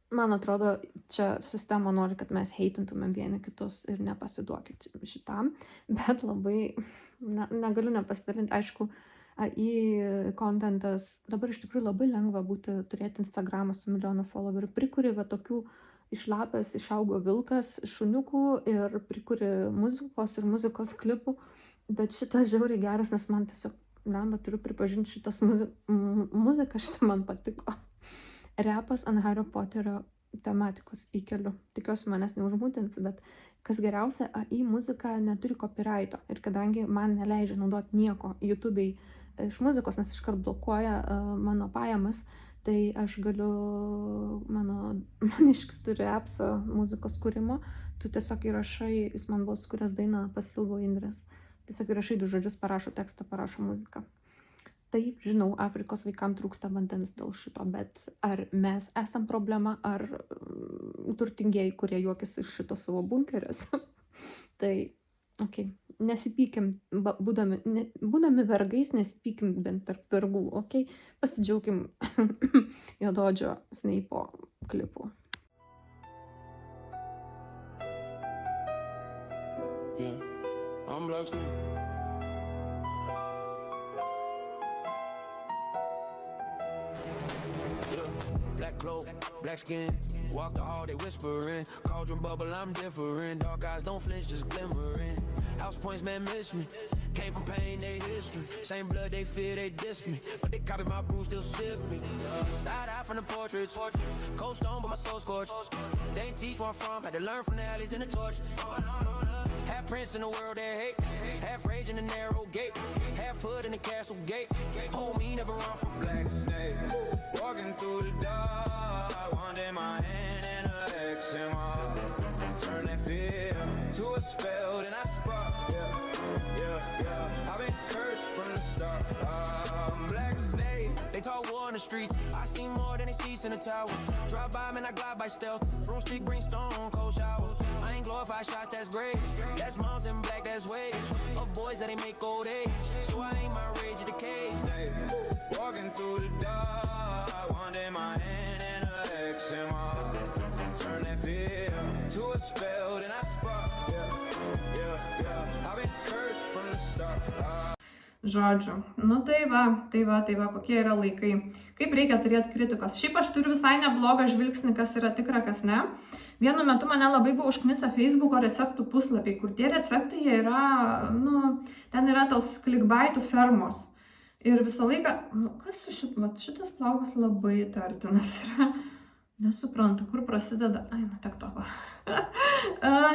Man atrodo, čia sistema nori, kad mes heitintumėm vieni kitus ir nepasiduokit šitam, bet labai, negaliu nepasidalinti, aišku, AI kontentas, dabar iš tikrųjų labai lengva turėti Instagramą su 1 milijonų followerių, prikuri va tokių išlapęs išaugo vilkas šuniukų ir prikuri muzikos ir muzikos klipų, bet šitas žiauriai geras, nes man tiesiog, turiu pripažinti, šitas muzika šitą man patiko. Repas ant Hario Poterio tematikos įkeliu. Tikiuosi manęs neužmūtins, bet kas geriausia, AI muzika neturi copyrighto. Ir kadangi man neleidžia naudoti nieko YouTube'ai iš muzikos, nes iškart blokuoja mano pajamas, tai aš galiu, maniškis turi appsą muzikos kūrimo, tu tiesiog įrašai, jis man buvo sukūręs dainą Pasilgo Indrės. Tiesiog įrašai 2 žodžius, parašo tekstą, parašo muziką. Taip, žinau, Afrikos vaikams trūksta vandens dėl šito, bet ar mes esam problema, ar turtingieji, kurie juokiasi iš šito savo bunkeriuose. Tai, okei, nesipykim, būdami vergais, nesipykim bent tarp vergų, okei, pasidžiaugim juodaodžio Snape'o klipu. Yeah, I'm Black Snape. Black cloak, black skin, walk the hall, they whispering. Cauldron bubble, I'm different. Dark eyes don't flinch, just glimmering. House points, man, miss me. Came from pain, they history. Same blood, they fear, they diss me. But they copy my brew, still sip me. Side eye from the portraits. Cold stone, but my soul scorched. They ain't teach where I'm from, had to learn from the alleys and the torch. Half prince in the world that hate, half rage in the narrow gate, half hood in the castle gate. Homie, never run from Black Snake. Walking through the dark, one day my hand in her ex in my heart. Turn that fear to a spell, then I spark. Yeah. I've been cursed from the start. Black Snake. They talk war in the streets. I see more than they see in the tower. Drive by, man, I glide by stealth. Broomstick, bring stone, cold shower. I ain't glorified shots, that's great. That's moms in black, that's waves. Of boys that they make old age. So I ain't my rage at the cage. Walking through the dark, one day my hand in her ex in my heart. Turn that fear to a spell, then I spark. Yeah. I've been cursed from the start. Žodžiu, tai va, kokie yra laikai. Kaip reikia turėti kritikos. Šiaip aš turiu visai neblogą žvilgsnį, kas yra tikra, kas ne. Vienu metu mane labai buvo užknisę Facebooko receptų puslapiai, kur tie receptai jie yra, ten yra tos clickbaitų fermos. Ir visą laiką, kas su šitas plaukas labai tartinas yra. Nesuprantu, kur prasideda. Tek to va.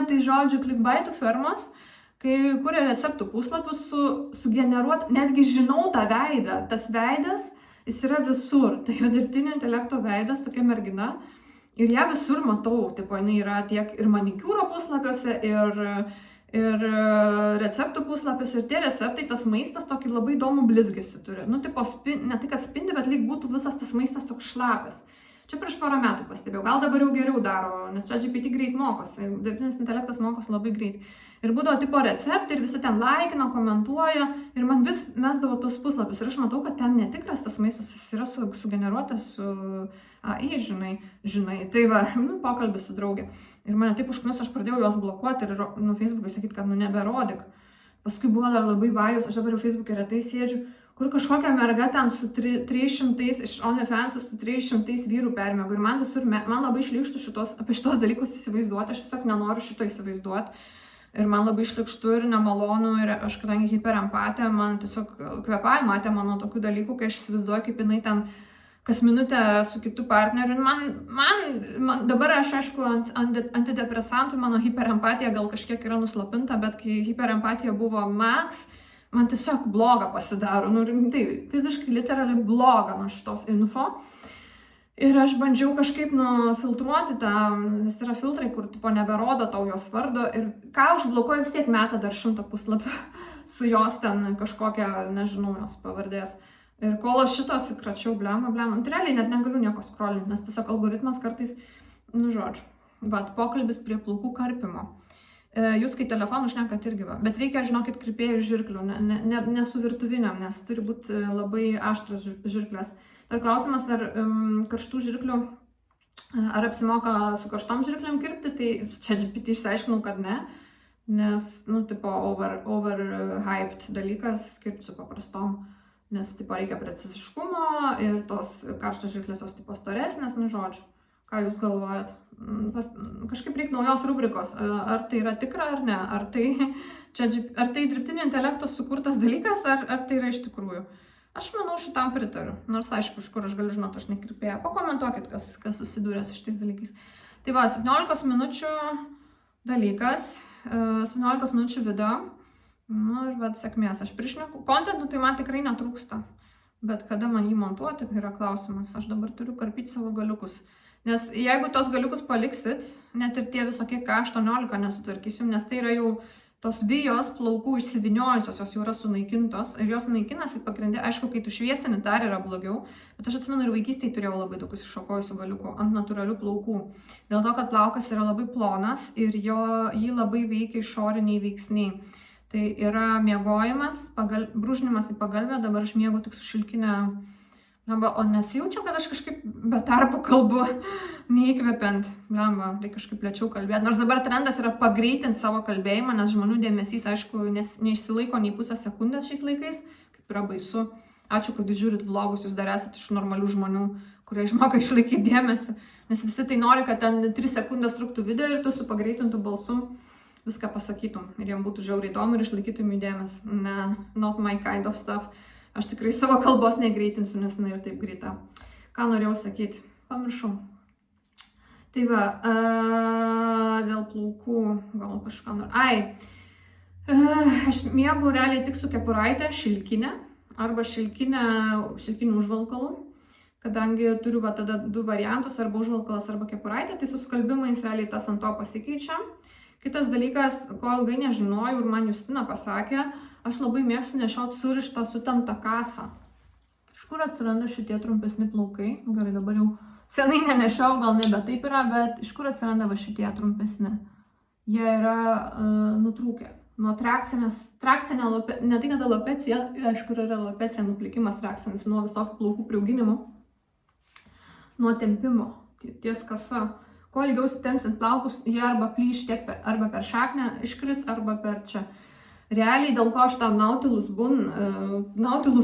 Tai žodžiu, clickbaitų fermos, kai kuria receptų puslapius sugeneruot, netgi žinau tą veidą. Tas veidas, jis yra visur. Tai yra dirbtinio intelekto veidas, tokia mergina. Ir ją visur matau. Tipo, jinai yra tiek ir manikiūro puslapiuose, ir receptų puslapiuose. Ir tie receptai, tas maistas tokį labai įdomų blizgesį turi. Tipo, ne tai, kad spindi, bet lyg būtų visas tas maistas toks šlapias. Čia prieš porą metų pastebėjau, gal dabar jau geriau daro, nes ChatGPT greit mokosi, dirbtinis intelektas mokosi labai greit. Ir būdavo tipo receptai ir visi ten laikino, komentuoja ir man vis mesdavo tos puslapius. Ir aš matau, kad ten netikras tas maistas, jis yra sugeneruotas su AI, žinai. Tai va, pokalbis su draugė. Ir mane taip užknus, aš pradėjau juos blokuoti ir Facebook'ui sakyti, kad neberodyk. Paskui buvo dar labai vajus, aš dabar jau Facebook'e retai sėdžiu, kur kažkokia merga ten su 300 iš OnlyFans su 300 vyrų permėgo. Ir man visur, man labai šlykštų apie šitos dalykus įsivaizduoti, aš tiesiog nenoriu šito įsivaizduoti. Ir man labai šlykštų ir nemalonu, ir aš kadangi hiperempatė, man tiesiog kvėpavimą matė mano tokių dalykų, kai aš įsivaizduoju, kaip jinai ten kas minutę su kitu partneriu. Ir man dabar aš aišku ant antidepresantų, mano hiperempatija gal kažkiek yra nuslopinta, bet kai hiperempatija buvo max, man tiesiog bloga pasidaro, tai fiziškai literaliai bloga nuo šitos info. Ir aš bandžiau kažkaip nufiltruoti tą, nes yra filtrai, kur tipo neberodo tau jos vardo. Ir ką užblokuoju, vis tiek meta dar 100 puslapį su jos ten kažkokia, nežinau, jos pavardės. Ir kol aš šito atsikračiau, blemba, tai realiai net negaliu nieko scrollinti, nes tiesiog algoritmas kartais, žodžiu, bet pokalbis prie plaukų karpimo. Jūs kai telefonų šnekat irgi va, bet reikia, žinokit, kirpėjų žirklių, ne su virtuviniam, nes turi būti labai aštrus žirklės. Dar klausimas, ar karštų žirklių, ar apsimoka su karštom žirklėm kirpti, tai čia GPT išsiaiškinau, kad ne, nes, tipo, overhyped dalykas kirpti su paprastom, nes, tipo, reikia preciziškumo ir tos karštos žirklės jos, tipo, storesnės, žodžiu, ką jūs galvojat? Kažkaip reikia naujos rubrikos, ar tai yra tikra ar ne, ar tai dirbtinio intelekto sukurtas dalykas, ar tai yra iš tikrųjų. Aš manau, šitam pritariu, nors aišku, iš kur aš galiu žinoti, aš nekirpėja. Pakomentuokit, kas susidūrė su šitais dalykais. Tai va, 17 minučių dalykas, 17 minučių video, ir va, sėkmės. Aš prišneku, kontentų tai man tikrai netrūksta, bet kada man jį montuoti yra klausimas, aš dabar turiu karpyti savo galiukus. Nes jeigu tos galiukus paliksit, net ir tie visokie K18 nesutvarkysim, nes tai yra jau tos vijos plaukų išsiviniojusios, jos jau yra sunaikintos ir jos naikinasi pagrindė, aišku, kai tu šviesini, dar yra blogiau, bet aš atsimenu ir vaikystėje turėjau labai daug iššokojusių galiukų ant natūralių plaukų. Dėl to, kad plaukas yra labai plonas ir jį labai veikia išoriniai veiksniai. Tai yra miegojimas, brūžinimas į pagalvę, dabar aš miegu tik su šilkinė. O nesijaučiu, kad aš kažkaip be tarpo kalbu, neįkvepiant, reikia kažkaip lėčiau kalbėti. Nors dabar trendas yra pagreitinti savo kalbėjimą, nes žmonių dėmesys, aišku, neišsilaiko nei pusę sekundės šiais laikais, kaip yra baisu. Ačiū, kad jūs žiūrit vlogus, jūs dar esate iš normalių žmonių, kurie išmoka išlaikyti dėmesį, nes visi tai nori, kad ten 3 sekundės truktų video ir tu su pagreitintų balsu viską pasakytum ir jiem būtų žiauriai įdomu ir išlaikytum jų dėmesį. Ne, not my kind of stuff. Aš tikrai savo kalbos negreitinsiu, nes jinai ir taip greita. Ką norėjau sakyti? Pamiršau. Tai va, dėl plaukų gal kažką noriu. Aš miegu realiai tik su kepuraitė, šilkinė, arba šilkinių užvalkalų, kadangi turiu va tada 2 variantus, arba užvalkalas, arba kepuraitė, tai su skalbimais realiai tas ant to pasikeičia. Kitas dalykas, ko ilgai nežinojau ir man Justina pasakė, aš labai mėgstu nešioti surištą sutemptą kasą. Iš kur atsiranda šitie trumpesni plaukai? Gerai, dabar jau senai nenešiau, gal nebe taip yra, bet iš kur atsiranda va šitie trumpesni? Jie yra nutrūkę. Nuo trakcinė, ne tai kada alopecija, aišku, yra alopecija, nuplikimas trakcinis, nuo visokių plaukų priauginimo, nuo tempimo, ties kasa. Kuo ilgiau tempsint plaukus, jie arba plyš tiek arba per šaknę iškris, arba per čia. Realiai dėl ko aš tą Nautilus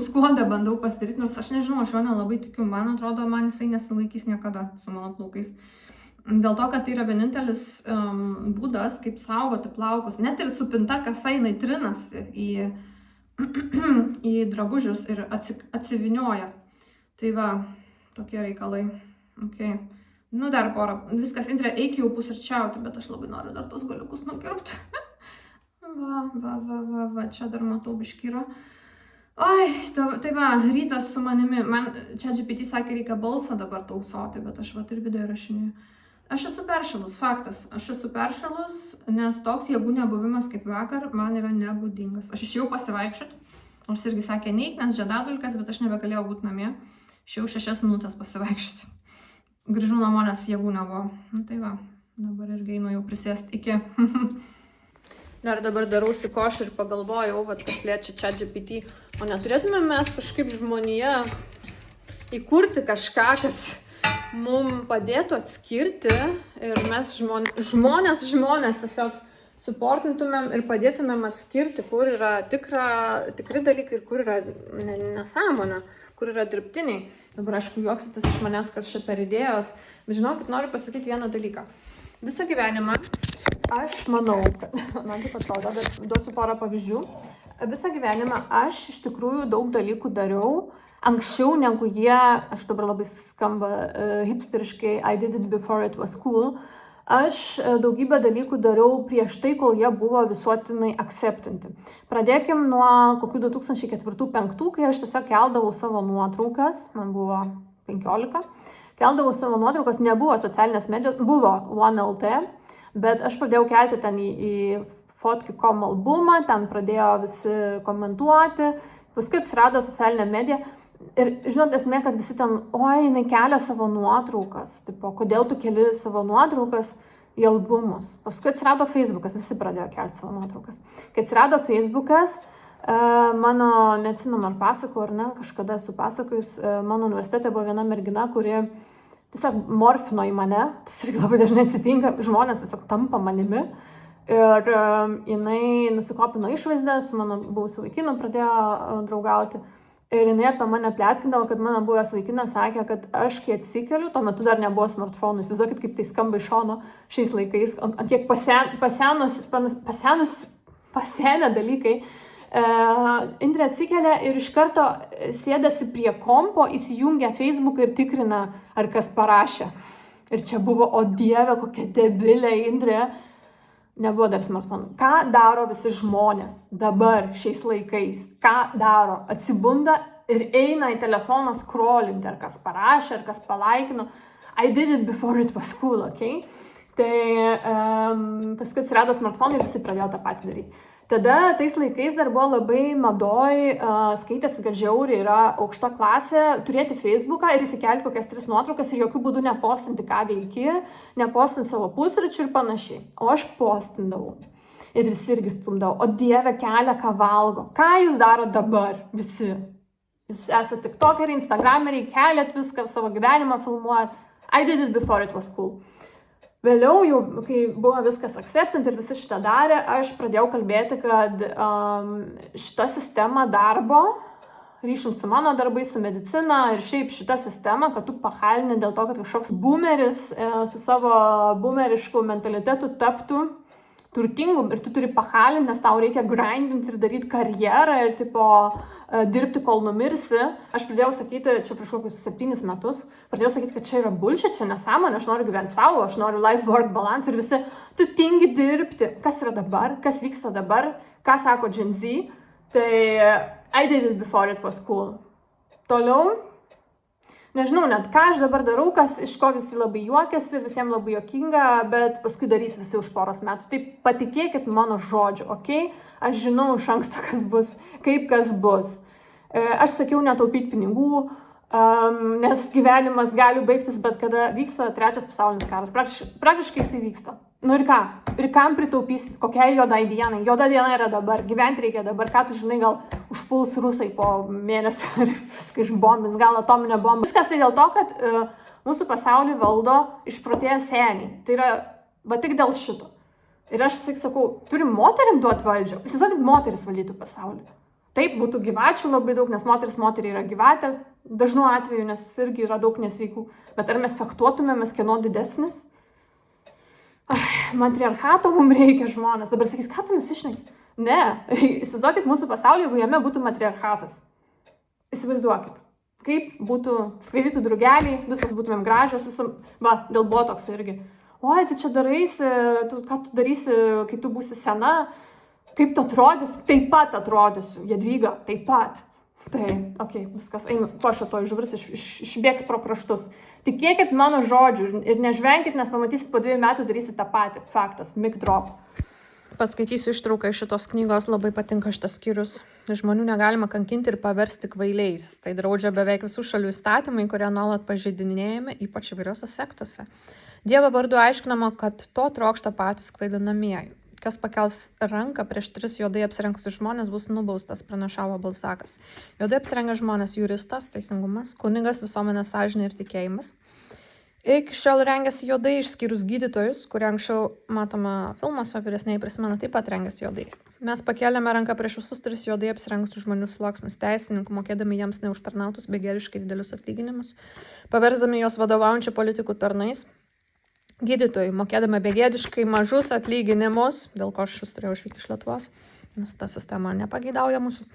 skuodą bandau pasidaryti, nors aš nežinau, aš jo nelabai tikiu, man atrodo, man jisai nesilaikys niekada su mano plaukais. Dėl to, kad tai yra vienintelis būdas, kaip saugoti plaukus. Net ir supinta kasa jinai trinasi į drabužius ir atsivinioja. Tai va, tokie reikalai. Okay. Dar porą. Viskas, Indrė, eik jau pusryčiauti, bet aš labai noriu dar tos galiukus nukirpti. Va, čia dar matau biškyro. Oi, tai va, rytas su manimi. Man čia GPT sakė, reikia balsą dabar tausoti, bet aš va ir video įrašinėjau. Aš esu peršalus, faktas. Aš esu peršalus, nes toks jėgų nebuvimas kaip vakar man yra nebūdingas. Aš išėjau pasivaikščioti, nors irgi sakė neik, nes žiedadulkės, bet aš nebegalėjau būti namie. Išėjau 6 minutės pasivaikščioti. Grįžau namo, nes jėgų nebuvo. Tai va, dabar irgi einu jau prisėsti iki. Dar dabar darausi košą ir pagalvojau, kas liečia ChatGPT. O neturėtume mes kažkaip žmonėje įkurti kažką, kas mums padėtų atskirti ir mes žmonės tiesiog suportintumėm ir padėtumėm atskirti, kur yra tikri dalykai ir kur yra nesąmonė, kur yra dirbtiniai. Dabar aišku, juoksitės iš manęs, kas čia per idėjos. Bet žinokit, noriu pasakyti vieną dalyką. Visą gyvenimą, aš manau, kad, man taip atrodo, bet duosiu porą pavyzdžių. Visą gyvenimą aš iš tikrųjų daug dalykų dariau anksčiau negu jie, aš dabar labai skamba hipsteriškai, I did it before it was cool. Aš daugybę dalykų dariau prieš tai, kol jie buvo visuotinai acceptinti. Pradėkim nuo kokių 2004-2005, kai aš tiesiog keldavau savo nuotraukas, man buvo 15, keldavau savo nuotraukas, nebuvo socialinės medijos, buvo OneLT, bet aš pradėjau kelti ten į Fotki.com albumą, ten pradėjo visi komentuoti, paskui atsirado socialinė medija. Ir žinot, esmė, kad visi ten, jinai kelia savo nuotraukas, tipo, kodėl tu keli savo nuotraukas į albumus. Paskui atsirado Facebookas, visi pradėjo kelti savo nuotraukas. Kai atsirado Facebookas, mano, neatsimenu ar pasakau ar ne, kažkada esu pasakojus, mano universitete buvo viena mergina, kuri tiesiog morfino į mane, tas irgi labai dažnai atsitinka, žmonės tiesiog tampa manimi. Ir jinai nusikopino išvaizdą, su mano buvusiu vaikinu pradėjo draugauti. Ir jinai apie mane pletkindavo, kad mano buvęs vaikinas sakė, kad aš kai atsikeliu, tuo metu dar nebuvo smartfonų, įsivaizduokit, kaip tai skamba iš šono šiais laikais, ant kiek pasenę dalykai. Indrė atsikelia ir iš karto sėdasi prie kompo, įsijungia Facebooką ir tikrina, ar kas parašė. Ir čia buvo, o dieve, kokia debilė Indrė. Nebuvo dar smartfonų. Ką daro visi žmonės dabar, šiais laikais? Ką daro? Atsibunda ir eina į telefoną scrollinti, ar kas parašė, ar kas palaikino. I did it before it was cool, okay? Tai paskui atsirado smartfonai ir visi pradėjo tą patį daryti. Tada tais laikais dar buvo labai madoj, skaitėsi, kad žiauriai yra aukšta klasė, turėti Facebooką ir įsikelti kokias 3 nuotraukas ir jokių būdų nepostinti, ką veiki, nepostinti savo pusryčių ir panašiai. O aš postindavau. Ir visi irgi stumdavo. O dieve, kelia, ką valgo. Ką jūs daro dabar visi? Jūs esate tiktokeriai, instagrameriai, keliat viską, savo gyvenimą filmuojat. I did it before it was cool. Vėliau, jau, kai buvo viskas acceptant ir visi šitą darė, aš pradėjau kalbėti, kad šita sistema darbo, ryšim su mano darbais, su medicina ir šiaip šita sistema, kad tu pahalini dėl to, kad kažkoks boomeris su savo boomerišku mentalitetu taptų turtingų ir tu turi pahalinti, nes tau reikia grindinti ir daryti karjerą ir tipo dirbti, kol numirsi. Aš pradėjau sakyti, čia prieš kokius 7 metus, pradėjau sakyti, kad čia yra bullshit, čia nesąmonė, aš noriu gyventi savo, aš noriu life-work balance ir visi, tu tingi dirbti. Kas yra dabar, kas vyksta dabar, ką sako Gen Z, tai I did it before it was cool. Toliau, nežinau net ką aš dabar darau, iš ko visi labai juokiasi, visiems labai juokinga, bet paskui darys visi už poros metų. Tai patikėkit mano žodžiu, okei? Aš žinau iš anksto, kas bus, kaip kas bus. Aš sakiau netaupyti pinigų, nes gyvenimas gali baigtis, bet kada vyksta 3 pasaulinis karas. Praktiškai jisai vyksta. Nu ir ką? Ir kam pritaupysi? Kokiai juodai dienai? Juoda diena yra dabar, gyventi reikia dabar. Ką tu žinai, gal užpuls rusai po mėnesio ir viską išbombins, gal atominė bomba. Viskas tai dėl to, kad mūsų pasaulį valdo išprotėję seniai. Tai yra, va tik dėl šito. Ir aš sakau, turim moterim duoti valdžią. Įsivaizduokit, moteris valdytų pasaulį. Taip, būtų gyvačių labai daug, nes moteriai yra gyvatė, dažnu atveju, nes irgi yra daug nesveikų. Bet ar mes fektuotumėmės, kieno didesnis? Matriarchato mums reikia žmonės. Dabar sakys, ką tu nusišneki? Ne, įsivaizduokit mūsų pasaulį, jeigu jame būtų matriarchatas. Įsivaizduokit, kaip būtų skraidytų drugeliai, visos būtumėm gražios, dėl botokso irgi. Oi, tu čia daraisi, ką tu darysi, kai tu būsi sena, kaip tu atrodys, taip pat atrodysiu, Jadvyga, taip pat. Tai, okei, viskas, einu, to žuvis išbėgs pro kraštus. Tikėkit mano žodžiu ir nežvenkit, nes pamatysit po 2 metų darysit tą patį. Faktas, mic drop. Paskaitysiu ištrauką iš šitos knygos, labai patinka šitas skyrius. Žmonių negalima kankinti ir paversti kvailiais. Tai draudžia beveik visų šalių įstatymai, kurie nuolat pažeidinėjami, ypač įvairiose sektuose. Dievo vardu aiškinama, kad to trokšta patys kvailinamieji. Kas pakels ranką prieš 3 juodai apsirengusius žmonės, bus nubaustas, pranašavo Balzakas. Juodai apsirengę žmonės: juristas, teisingumas, kunigas, visuomenės sąžinė ir tikėjimas. Iki šiol rengiasi juodai, išskyrus gydytojus, kurie anksčiau matome filmuose, vyresniai prisimena, taip pat rengiasi juodai. Mes pakėlėme ranką prieš visus 3 juodai apsirengusius žmonių sluoksnius, teisininkų, mokėdami jiems neužtarnautus begėdiškai didelius atlyginimus, paversdami juos vadovaujančių politikų tarnais. Gydytojai, mokėdami begėdiškai mažus atlyginimus, dėl ko aš vis turėjau išvykti iš Lietuvos, nes ta sistema nepageidauja mūsų,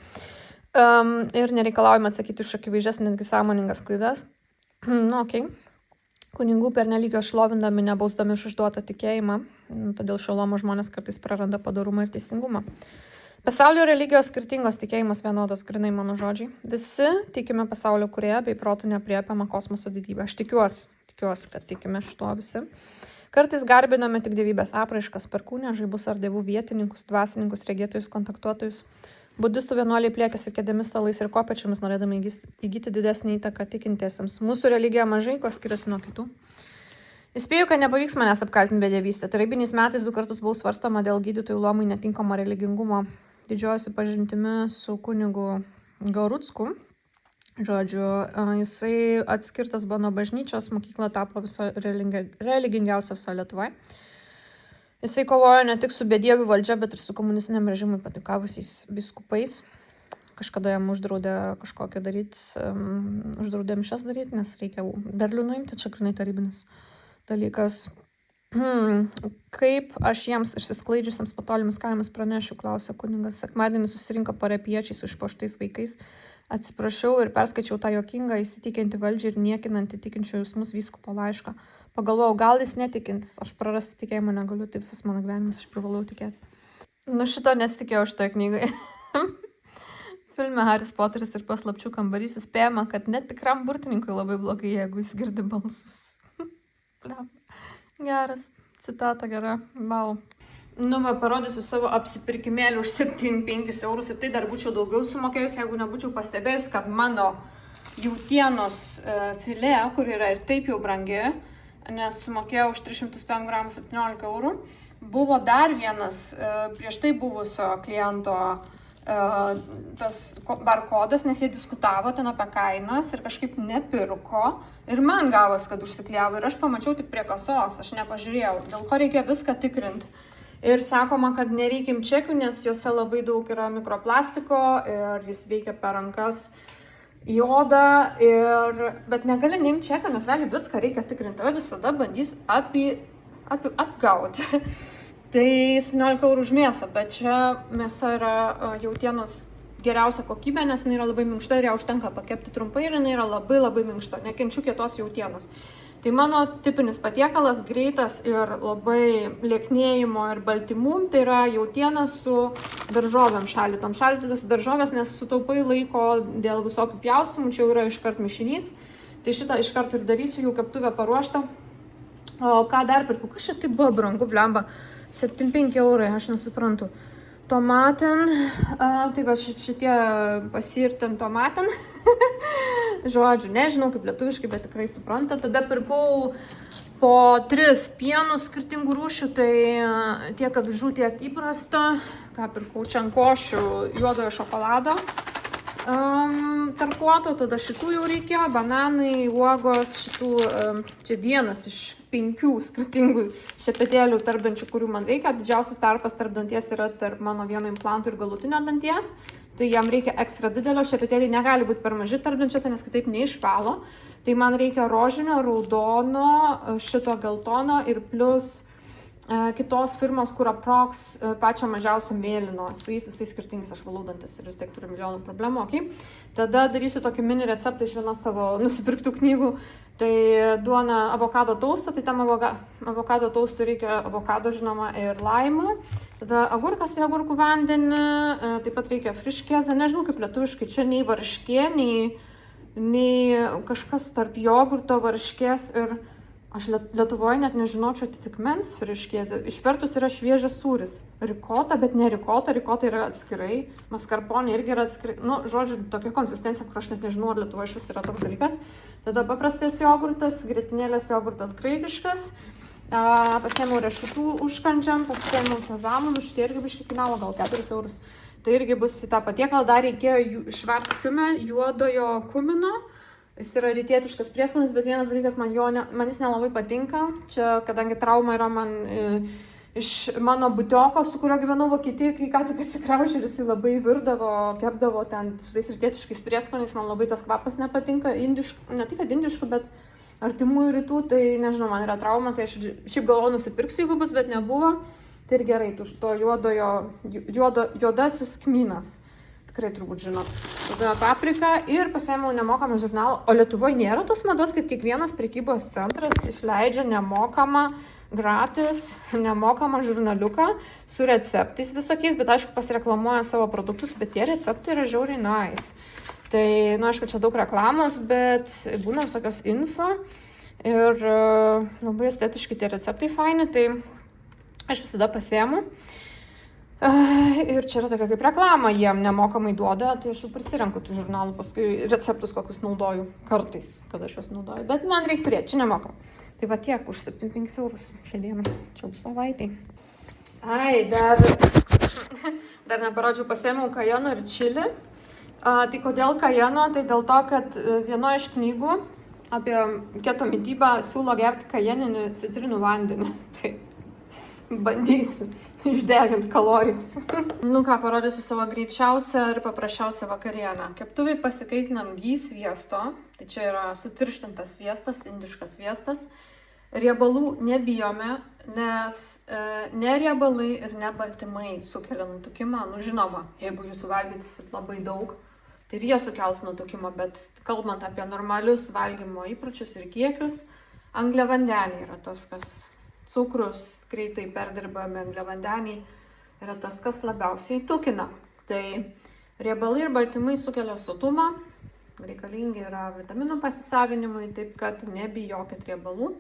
ir nereikalaujame atsakyti už akivaizdžias, netgi sąmoningas klaidas. Okay. Kunigų pernelyg juos šlovindami, nebausdami už išduotą tikėjimą, todėl šolomo žmonės kartais praranda padorumą ir teisingumą. Pasaulio religijos skirtingos, tikėjimas vienodas, grinai mano žodžiai. Visi tikime pasaulio kūrėją bei protų nepriepiamą kosmoso didybę. Aš tikiuosi, kad tikime šituo visi. Kartais garbiname tik dievybės apraiškas, perkūnę, žaibus ar dievų vietininkus, dvasininkus, regėtojus, kontaktuotojus. Budistų vienuoliai pliekiasi kėdėmis, stalais ir kopėčiomis, norėdami įgyti didesnį įtaką tikintiesiems. Mūsų religija mažai ko skiriasi nuo kitų. Įspėju, kad nepavyks manęs apkaltinti bedevystę. Tarybiniais metais 2 kartus buvau svarstoma dėl gydytojų luomui netinkamo religingumo. Didžiuojuosi pažintimi su kunigu Garucku. Žodžiu, jisai atskirtas buvo nuo bažnyčios, mokykla tapo viso religingiausia viso Lietuvoje. Jisai kovojo ne tik su bedievių valdžia, bet ir su komunistiniam režimui patikavusiais biskupais. Kažkada jam uždraudė kažkokią daryti, uždraudė mišas daryti, nes reikia derlių nuimti, čia grinai tarybinis dalykas. Kaip aš jiems išsisklaidžiusiems po tolimus kaimus pranešiu, klausė kunigas. Sekmadienį susirinko parapiečiai su išpuoštais vaikais. Atsiprašiau ir perskaičiau tą juokingą, įsitikinti valdžią ir niekinantį tikinčių jausmus vyskupo laišką. Pagalvojau, gal jis netikintis, aš prarasti tikėjimą negaliu, tai visas mano gyvenimas aš privalau tikėti. Šito nesitikėjau šitoje knygoje. Filme Haris Poteris ir paslapčių kambarys įspėjama, kad net tikram burtininkui labai blogai, jeigu jis girdi balsus. Geras, citata gera, wow. Parodysiu savo apsipirkimėlį už 75 eurus ir tai dar būčiau daugiau sumokėjus, jeigu nebūčiau pastebėjus, kad mano jautienos filė, kur yra ir taip jau brangi, nes sumokėjau už 305 gramų 17 eurų, buvo dar vienas prieš tai buvusio kliento tas barkodas, nes jie diskutavo ten apie kainas ir kažkaip nepirko ir man gavos, kad užsiklijavo ir aš pamačiau tik prie kasos, aš nepažiūrėjau, dėl ko reikia viską tikrinti. Ir sakoma, kad nereikim čekių, nes juose labai daug yra mikroplastiko ir jis veikia per rankas į odą, bet negali neimti čekio, nes realiai viską reikia tikrinti, tave visada bandys apgauti. Tai 17 eurų už mėsą, bet čia mėsa yra jautienos geriausia kokybė, nes jinai yra labai minkšta ir ją užtenka pakepti trumpai ir jinai yra labai labai minkšta, nekenčiu kietos jautienos. Tai mano tipinis patiekalas, greitas ir labai lieknėjimo ir baltymų, tai yra jautiena su daržovėm šaldytom. Šaldytos daržovės, nes sutaupai laiko dėl visokių pjaustimų, čia jau yra iškart mišinys. Tai šitą iškart ir darysiu, jau keptuvę paruoštą. O ką dar pirkau? Kas šitai buvo brangu, blemba? 75 eurai, aš nesuprantu. Tomaten, tai va šitie pasirtin tomaten. Žodžiu, nežinau kaip lietuviškai, bet tikrai supranta. Tada pirkau po 3 pienus skirtingų rūšių, tai tiek avižų, tiek įprasta. Ką pirkau, čenkošių juodojo šokolado tarkuoto, tada šitų jau reikėjo, bananai, uogos, šitų, čia vienas iš 5 skirtingų šepetėlių tarpdančių, kurių man reikia. Didžiausias tarpas tarp danties yra tarp mano vieno implanto ir galutinio danties. Tai jam reikia ekstra didelio, šepetėliai negali būti per maži tarpdančiuose, nes kitaip neišvalo. Tai man reikia rožinio, raudono, šito geltono ir plus kitos firmos, kur aproks pačio mažiausio mėlyno. Su jais visais skirtingais aš valau dantis ir vis tiek turiu milijonų problemų. Okay. Tada darysiu tokį mini receptą iš vienos savo nusipirktų knygų. Tai duona avokado taustą, tai tam avokado taustui reikia avokado, žinoma, ir laimo. Tada agurkas į agurkų vandenį, taip pat reikia friškėzę, nežinau kaip lietuviškai, čia nei varškė, nei kažkas tarp jogurto, varškės ir aš Lietuvoje net nežinočiau atitikmens friškėzė. Išvertus yra šviežias sūris. Rikota, bet ne rikota, rikota yra atskirai, maskarponė irgi yra atskirai. Žodžiu, tokia konsistencija, kur aš net nežinau, ar Lietuvoje iš vis yra toks dalykas. Tada paprastas jogurtas, grietinėlės jogurtas graikiškas. Pasiėmiau riešutų užkandžiam, pasiėmiau sezamų, šitie irgi biškai kainavo gal 4 eurus. Tai irgi bus į tą patiekalą. Dar reikėjo švarcküme, juodojo kumino, Jis yra rytietiškas prieskonis, bet vienas dalykas man jis nelabai patinka. Čia, kadangi trauma yra man iš mano butioko, su kurio gyvenau Vokietijoje, kai ką tik atsikraušė ir jisai labai virdavo, kepdavo ten su tais rytietiškais prieskoniais, man labai tas kvapas nepatinka, ne tik kad indiškų, bet artimųjų rytų, tai nežinau, man yra trauma, tai aš šiaip galvoju nusipirksiu, jeigu bus, bet nebuvo. Tai ir gerai, tu to juodasis kmynas. Tikrai turbūt žinot. Tada paprika ir pasiėmiau nemokamą žurnalą. O Lietuvoje nėra tos mados, kad kiekvienas prekybos centras išleidžia nemokamą, gratis, nemokamą žurnaliuką su receptais visokiais, bet aišku pasireklamuoja savo produktus, bet tie receptai yra žiauriai nice. Tai, aišku, čia daug reklamos, bet būna visokios info ir labai estetiški tie receptai faini, tai aš visada pasiėmu. Ir čia yra tokia kaip reklama, jiem nemokamai duoda, tai aš jau prisirenku tų žurnalų, paskui receptus kokius naudoju kartais, kada aš juos naudoju, bet man reikia turėti, čia nemokam. Tai va tiek, už 75 eurus šią dieną, čia jau savaitai. Ai, dar neparodžiau, pasiėmiau kajeno ir čili. Tai kodėl kajeno? Tai dėl to, kad vienoje iš knygų apie keto mitybą siūlo gerti kajeninį citrinų vandenį. Tai bandysiu išdeginti kalorijas. Ką, parodysiu savo greičiausią ir paprasčiausią vakarienę. Keptuvai pasikaitinam gy sviesto, tai čia yra sutirštintas sviestas, indiškas sviestas. Riebalų nebijome, nes ne riebalai ir ne baltymai sukelia nutukimą. Žinoma, jeigu jūs suvalgysit labai daug, tai ir jie sukels nutukimą, bet kalbant apie normalius valgymo įpročius ir kiekius, angliavandeniai yra tas, kas cukrus, greitai perdirbami angliavandeniai yra tas, kas labiausiai tukina. Tai riebalai ir baltymai sukelia sotumą, reikalingi yra vitaminų pasisavinimui, taip kad nebijokit riebalų.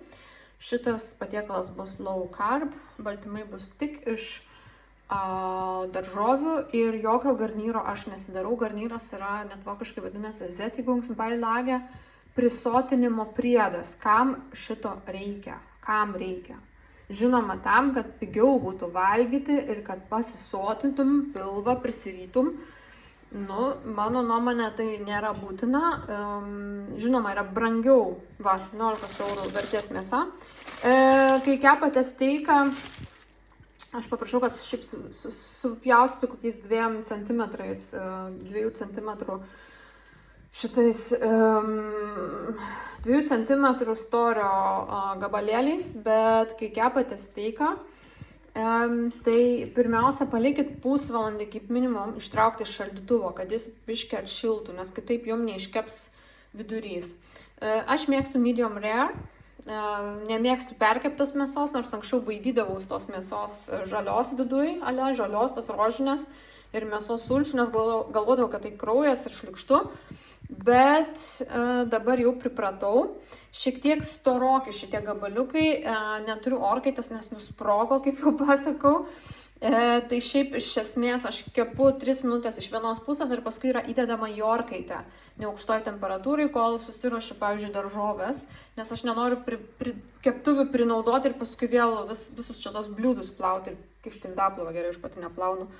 Šitas patiekalas bus low carb, baltymai bus tik iš daržovių ir jokio garnyro aš nesidarau. Garnyras yra net vokiškai vadinasi Sättigungsbeilage, prisotinimo priedas. Kam šito reikia? Kam reikia? Žinoma, tam, kad pigiau būtų valgyti ir kad pasisotintum, pilvą prisirytum. Mano nuomonė tai nėra būtina. Žinoma, yra brangiau 17 eurų vertės mėsa. Kai kepate steiką, aš paprašau, kad šiaip supjaustytų kokiais 2 centimetrais, 2 centimetrų šitais 2 cm storio gabalėliais, bet kai kepate steiką, tai pirmiausia palikit pusvalandį kaip minimum ištraukti iš šaldytuvo, kad jis biškį atšiltų, nes kitaip jum neiškeps vidurys. Aš mėgstu medium rare, nemėgstu perkeptos mėsos, nors anksčiau baidydavau tos mėsos žalios viduj, žalios, tos rožinės ir mėsos sulčių, nes galvodavau, kad tai kraujas ir šliukštu. Bet dabar jau pripratau. Šiek tiek storoki šitie gabaliukai, neturiu orkaitės, nes nusprogo, kaip jau pasakau. Tai šiaip iš esmės aš kepu 3 minutės iš vienos pusės ir paskui yra įdedama į orkaitę neaukštoj temperatūrai, kol susiruošiu, pavyzdžiui, daržovės, nes aš nenoriu keptuvių prinaudoti ir paskui vėl visus šitos bliūdus plauti ir kišti indaplovę, gerai, aš pati neplaunu.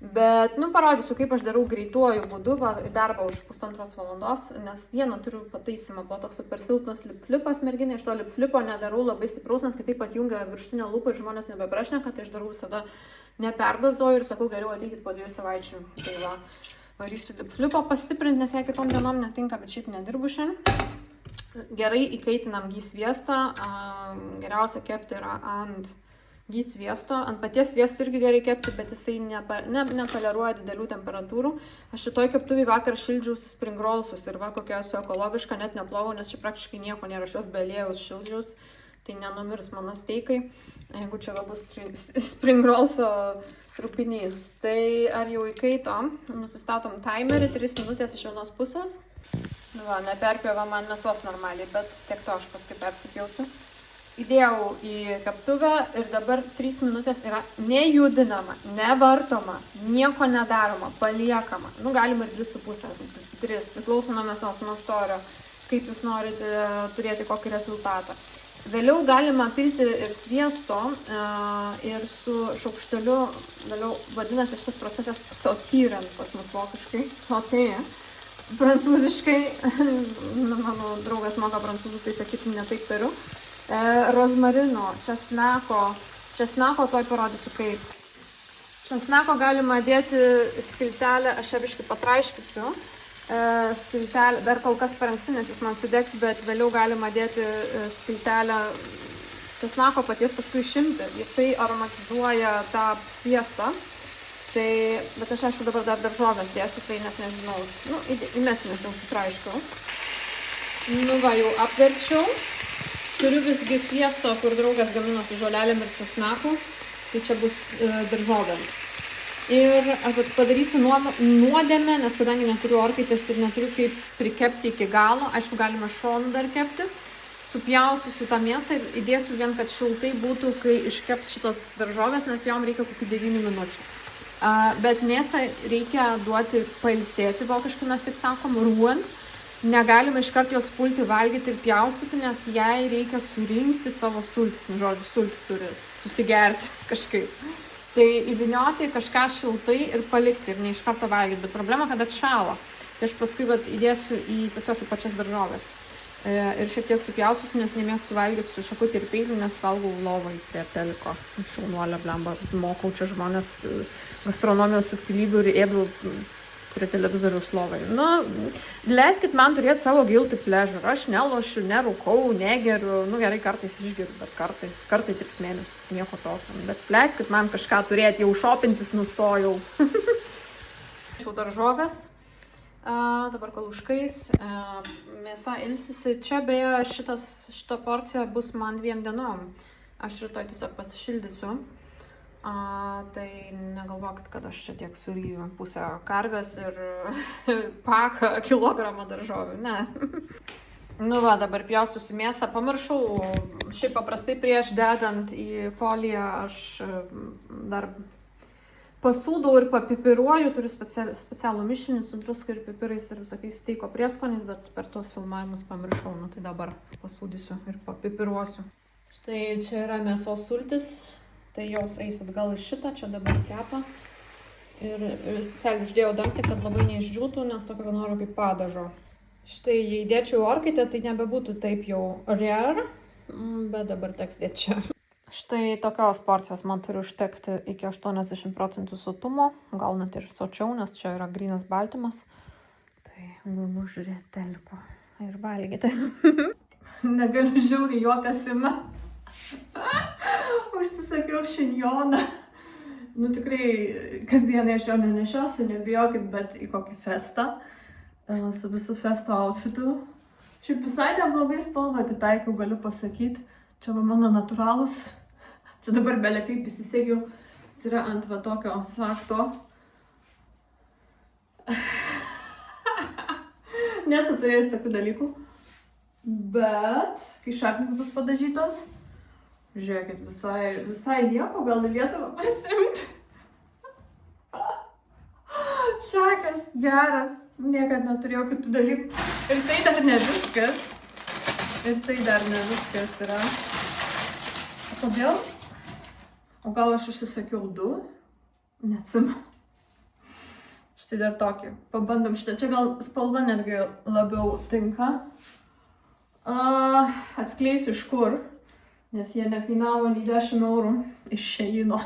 Bet, parodysiu, kaip aš darau greituoju būdu, darbą už 1,5 valandos, nes vieną turiu pataisimą, buvo toks per silpnas lipflipas merginai, iš to lipflipo nedarau labai stipraus, nes kitaip atjungia viršutinę lūpą ir žmonės nebeprašneka, tai aš darau visada neperdozuoju ir sakau, geriau ateikit po 2 savaičių. Tai va, varysiu lipflipo pastiprinti, nes jei kitom dienom netinka, bet šiaip nedirbu šiandien. Gerai įkaitinam gy sviestą, geriausia kepti yra ant gy sviesto, ant paties sviesto irgi gerai kepti, bet jisai netoleruoja didelių temperatūrų. Aš šitoj keptuvį vakar šildžiausi spring rollsus ir va, kokia esu ekologiška, net neplovau, nes čia praktiškai nieko nėra, aš juos be aliejaus šildžiaus, tai nenumirs mano steikai, jeigu čia va bus spring rollso trupinys. Tai ar jau įkaito, nusistatom timerį, 3 minutės iš vienos pusės. Va, neperpjova man mėsos normaliai, bet tiek to aš paskui persipjausiu. Įdėjau į keptuvę ir dabar 3 minutės yra nejudinama, nevartoma, nieko nedaroma, paliekama. Galima ir 2,5, 3, priklauso nuo mėsos, nuo storio, kaip jūs norite turėti kokį rezultatą. Vėliau galima pilti ir sviesto ir su šaukšteliu, vėliau vadinasi šitas procesas sautyren pas mus vokiškai, sautėje. prancūziškai, mano draugas moka prancūzų, tai sakytum, ne taip tariu. Rozmarino, česnako toj parodysiu kaip. Česnako galima dėti skiltelę, aš ją biškį patraiškysiu. Skiltelę, dar kol kas per anksti, nes jis man sudegs, bet vėliau galima dėti skiltelę česnako paties paskui išimti. Jisai aromatizuoja tą sviestą. Tai, bet aš aišku dabar dar daržovės dėsiu, tai net nežinau. Nu, įmesiu, nes jau sutraiškiau. Nu va, jau apverčiau. Turiu visgi sviesto, kur draugas gamino su žolelėm ir česnaku. Tai čia bus daržovėms. Ir padarysiu nuodėmę, nes kadangi neturiu orkaitės ir neturiu kaip prikepti iki galo, aišku, galima šonų dar kepti. Supjausiu tą mėsą ir įdėsiu vien, kad šiltai būtų, kai iškeps šitos daržovės, nes jom reikia kokių 9 minučių. Bet mėsą reikia duoti pailsėti, vokiškai mes taip sakom, ruant. Negalima iškart jos pulti valgyti ir pjaustyti, nes jai reikia surinkti savo sultis. Nu, žodžiu, sultis turi susigerti kažkaip. Tai įvynioti kažką šiltai ir palikti ir ne iš karto valgyti. Bet problema, kad atšalo. Tai aš paskui įdėsiu tiesiog į pačias daržovės. Ir šiek tiek supjausiu, nes nemėgstu valgyti su šakutė ir peiliu, nes valgau lovai prie teliko. Šaunuolė, blemba, mokau čia žmonės gastronomijos subtilybių ir ėdu prie televizoriaus lovai. Nu, leiskit man turėti savo guilty pleasure. Aš nelošiu, nerūkau, negeriu. Nu, gerai, kartais išgeriu, bet kartais 3 mėnesius, nieko tokio. Bet leiskit man kažką turėti, jau šopintis nustojau. Šiau daržovės. Dabar kol užkais. Mėsa ilsisi. Čia beje šita porcija bus man 2 dienom. Aš rytoj tiesiog pasišildysiu. Tai negalvokit, kad aš čia tiek suryju pusę karvės ir paką kilogramą daržovių, ne. Nu va, dabar pjaustusiu mėsą, pamiršau, šiaip paprastai prieš dedant į foliją aš dar pasūdau ir papipiruoju, turiu specialų mišinį su druska ir pipirais ir visokiais steiko prieskoniais, bet per tuos filmavimus pamiršau, nu tai dabar pasūdysiu ir papipiruosiu. Štai čia yra mėsos sultis. Tai jos eis atgal iš šitą, čia dabar kepa. Ir specialiai uždėjau dangtį, kad labai neišdžiūtų, nes tokio noriu kaip padažo. Štai, jei dėčiau orkaitę, tai nebebūtų taip jau rare, bet dabar teks dėti čia. Štai tokios porcijos man turi užtekti iki 80% sotumo, gal net ir sočiau, nes čia yra grynas baltymas. Tai galiu žiūrėti teliko ir valgyti. Negaliu žiūrėti, juokas ima. Užsisakiau šinjoną. Nu tikrai, kasdienai aš jo nenešiosiu, nebijokit, bet į kokį festą. Su visu festo outfitu. Šiaip visai neblogai spalvą atitaikiau, galiu pasakyti. Čia va mano natūralūs. Čia dabar belia kaip įsisegiau. Jis yra ant va tokio sakto. Nesu turėjus tokių dalykų. Bet, kai šaknis bus padažytos, žiūrėkit, visai nieko, gal į Lietuvą pasimti. Šakas, geras, niekad neturėjau kitų dalykų. Ir tai dar ne viskas. Yra. O kodėl? O gal aš užsisakiau 2? Neatsimenu. Štai dar tokį. Pabandom šitą. Čia gal spalva netgi labiau tinka. Atskleisiu iš kur. Nes jie nekainavo nei 10 eurų iš Sheino.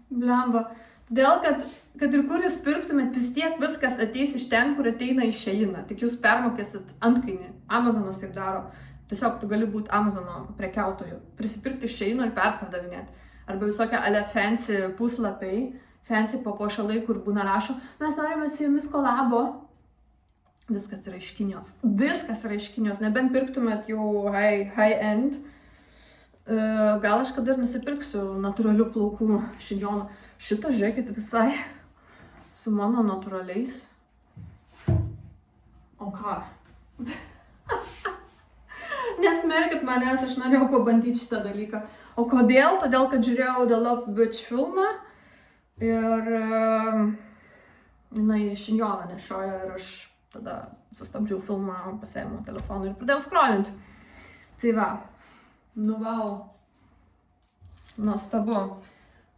Blemba. Todėl, kad ir kur jūs pirktumėt, vis tiek viskas ateis iš ten, kur ateina iš Sheiną. Tik jūs permokėsit antkainį. Amazonas taip daro. Tiesiog tu gali būti Amazono prekiautoju. Prisipirkti iš Sheino ir perpardavinėti. Arba visokie ale fancy puslapiai, fancy papuošalai, kur būna rašo, mes norime su jumis kolabo. Viskas yra iš Kinijos. Nebent pirktumėt jau high end. Gal aš kada ir nusipirksiu natūralių plaukų šinjoną. Šitą, žiūrėkit, visai su mano natūraliais. O ką? Nesmerkit manęs, aš norėjau pabandyti šitą dalyką. O kodėl? Todėl, kad žiūrėjau The Love Witch filmą. Ir jinai šinjoną nešioja ir aš tada sustabdžiau filmą, pasiėmiau telefoną ir pradėjau scrollinti. Tai va, nu vau, nuostabu.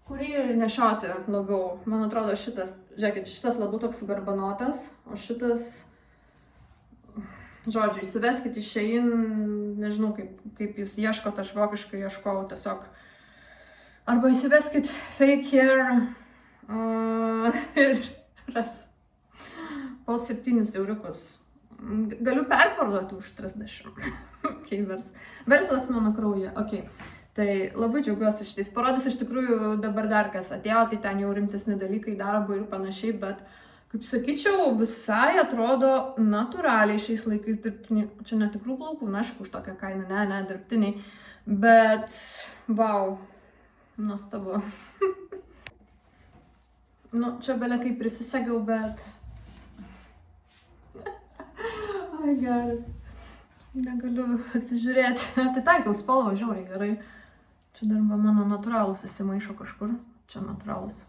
Kurį nešioti labiau? Man atrodo šitas, žiūrėkit, šitas labiau toks sugarbanotas, o šitas, žodžiu, įsiveskit į Shein, nežinau kaip jūs ieškot, aš vokiškai ieškojau tiesiog. Arba įsiveskit fake hair ir ras po 7 euriukus. Galiu perparduoti už 30. Okay, verslas mano kraujyje. Okay. Tai labai džiaugiuosi šitais. Parodysiu iš tikrųjų dabar dar kas atėjo, tai ten jau rimtesni dalykai, darbo ir panašiai, bet kaip sakyčiau, visai atrodo natūraliai šiais laikais dirbtiniai. Čia netikrų plaukų, na aišku, už tokią kainą, ne, dirbtiniai, bet vau, nuostabu. Nu, čia belia kaip prisisegiau, bet... Ai, geras. Negaliu atsižiūrėti. Atitaikiau spalvą žiauriai gerai. Čia dar mano natūralūs įsimaišo kažkur. Čia natūralūs.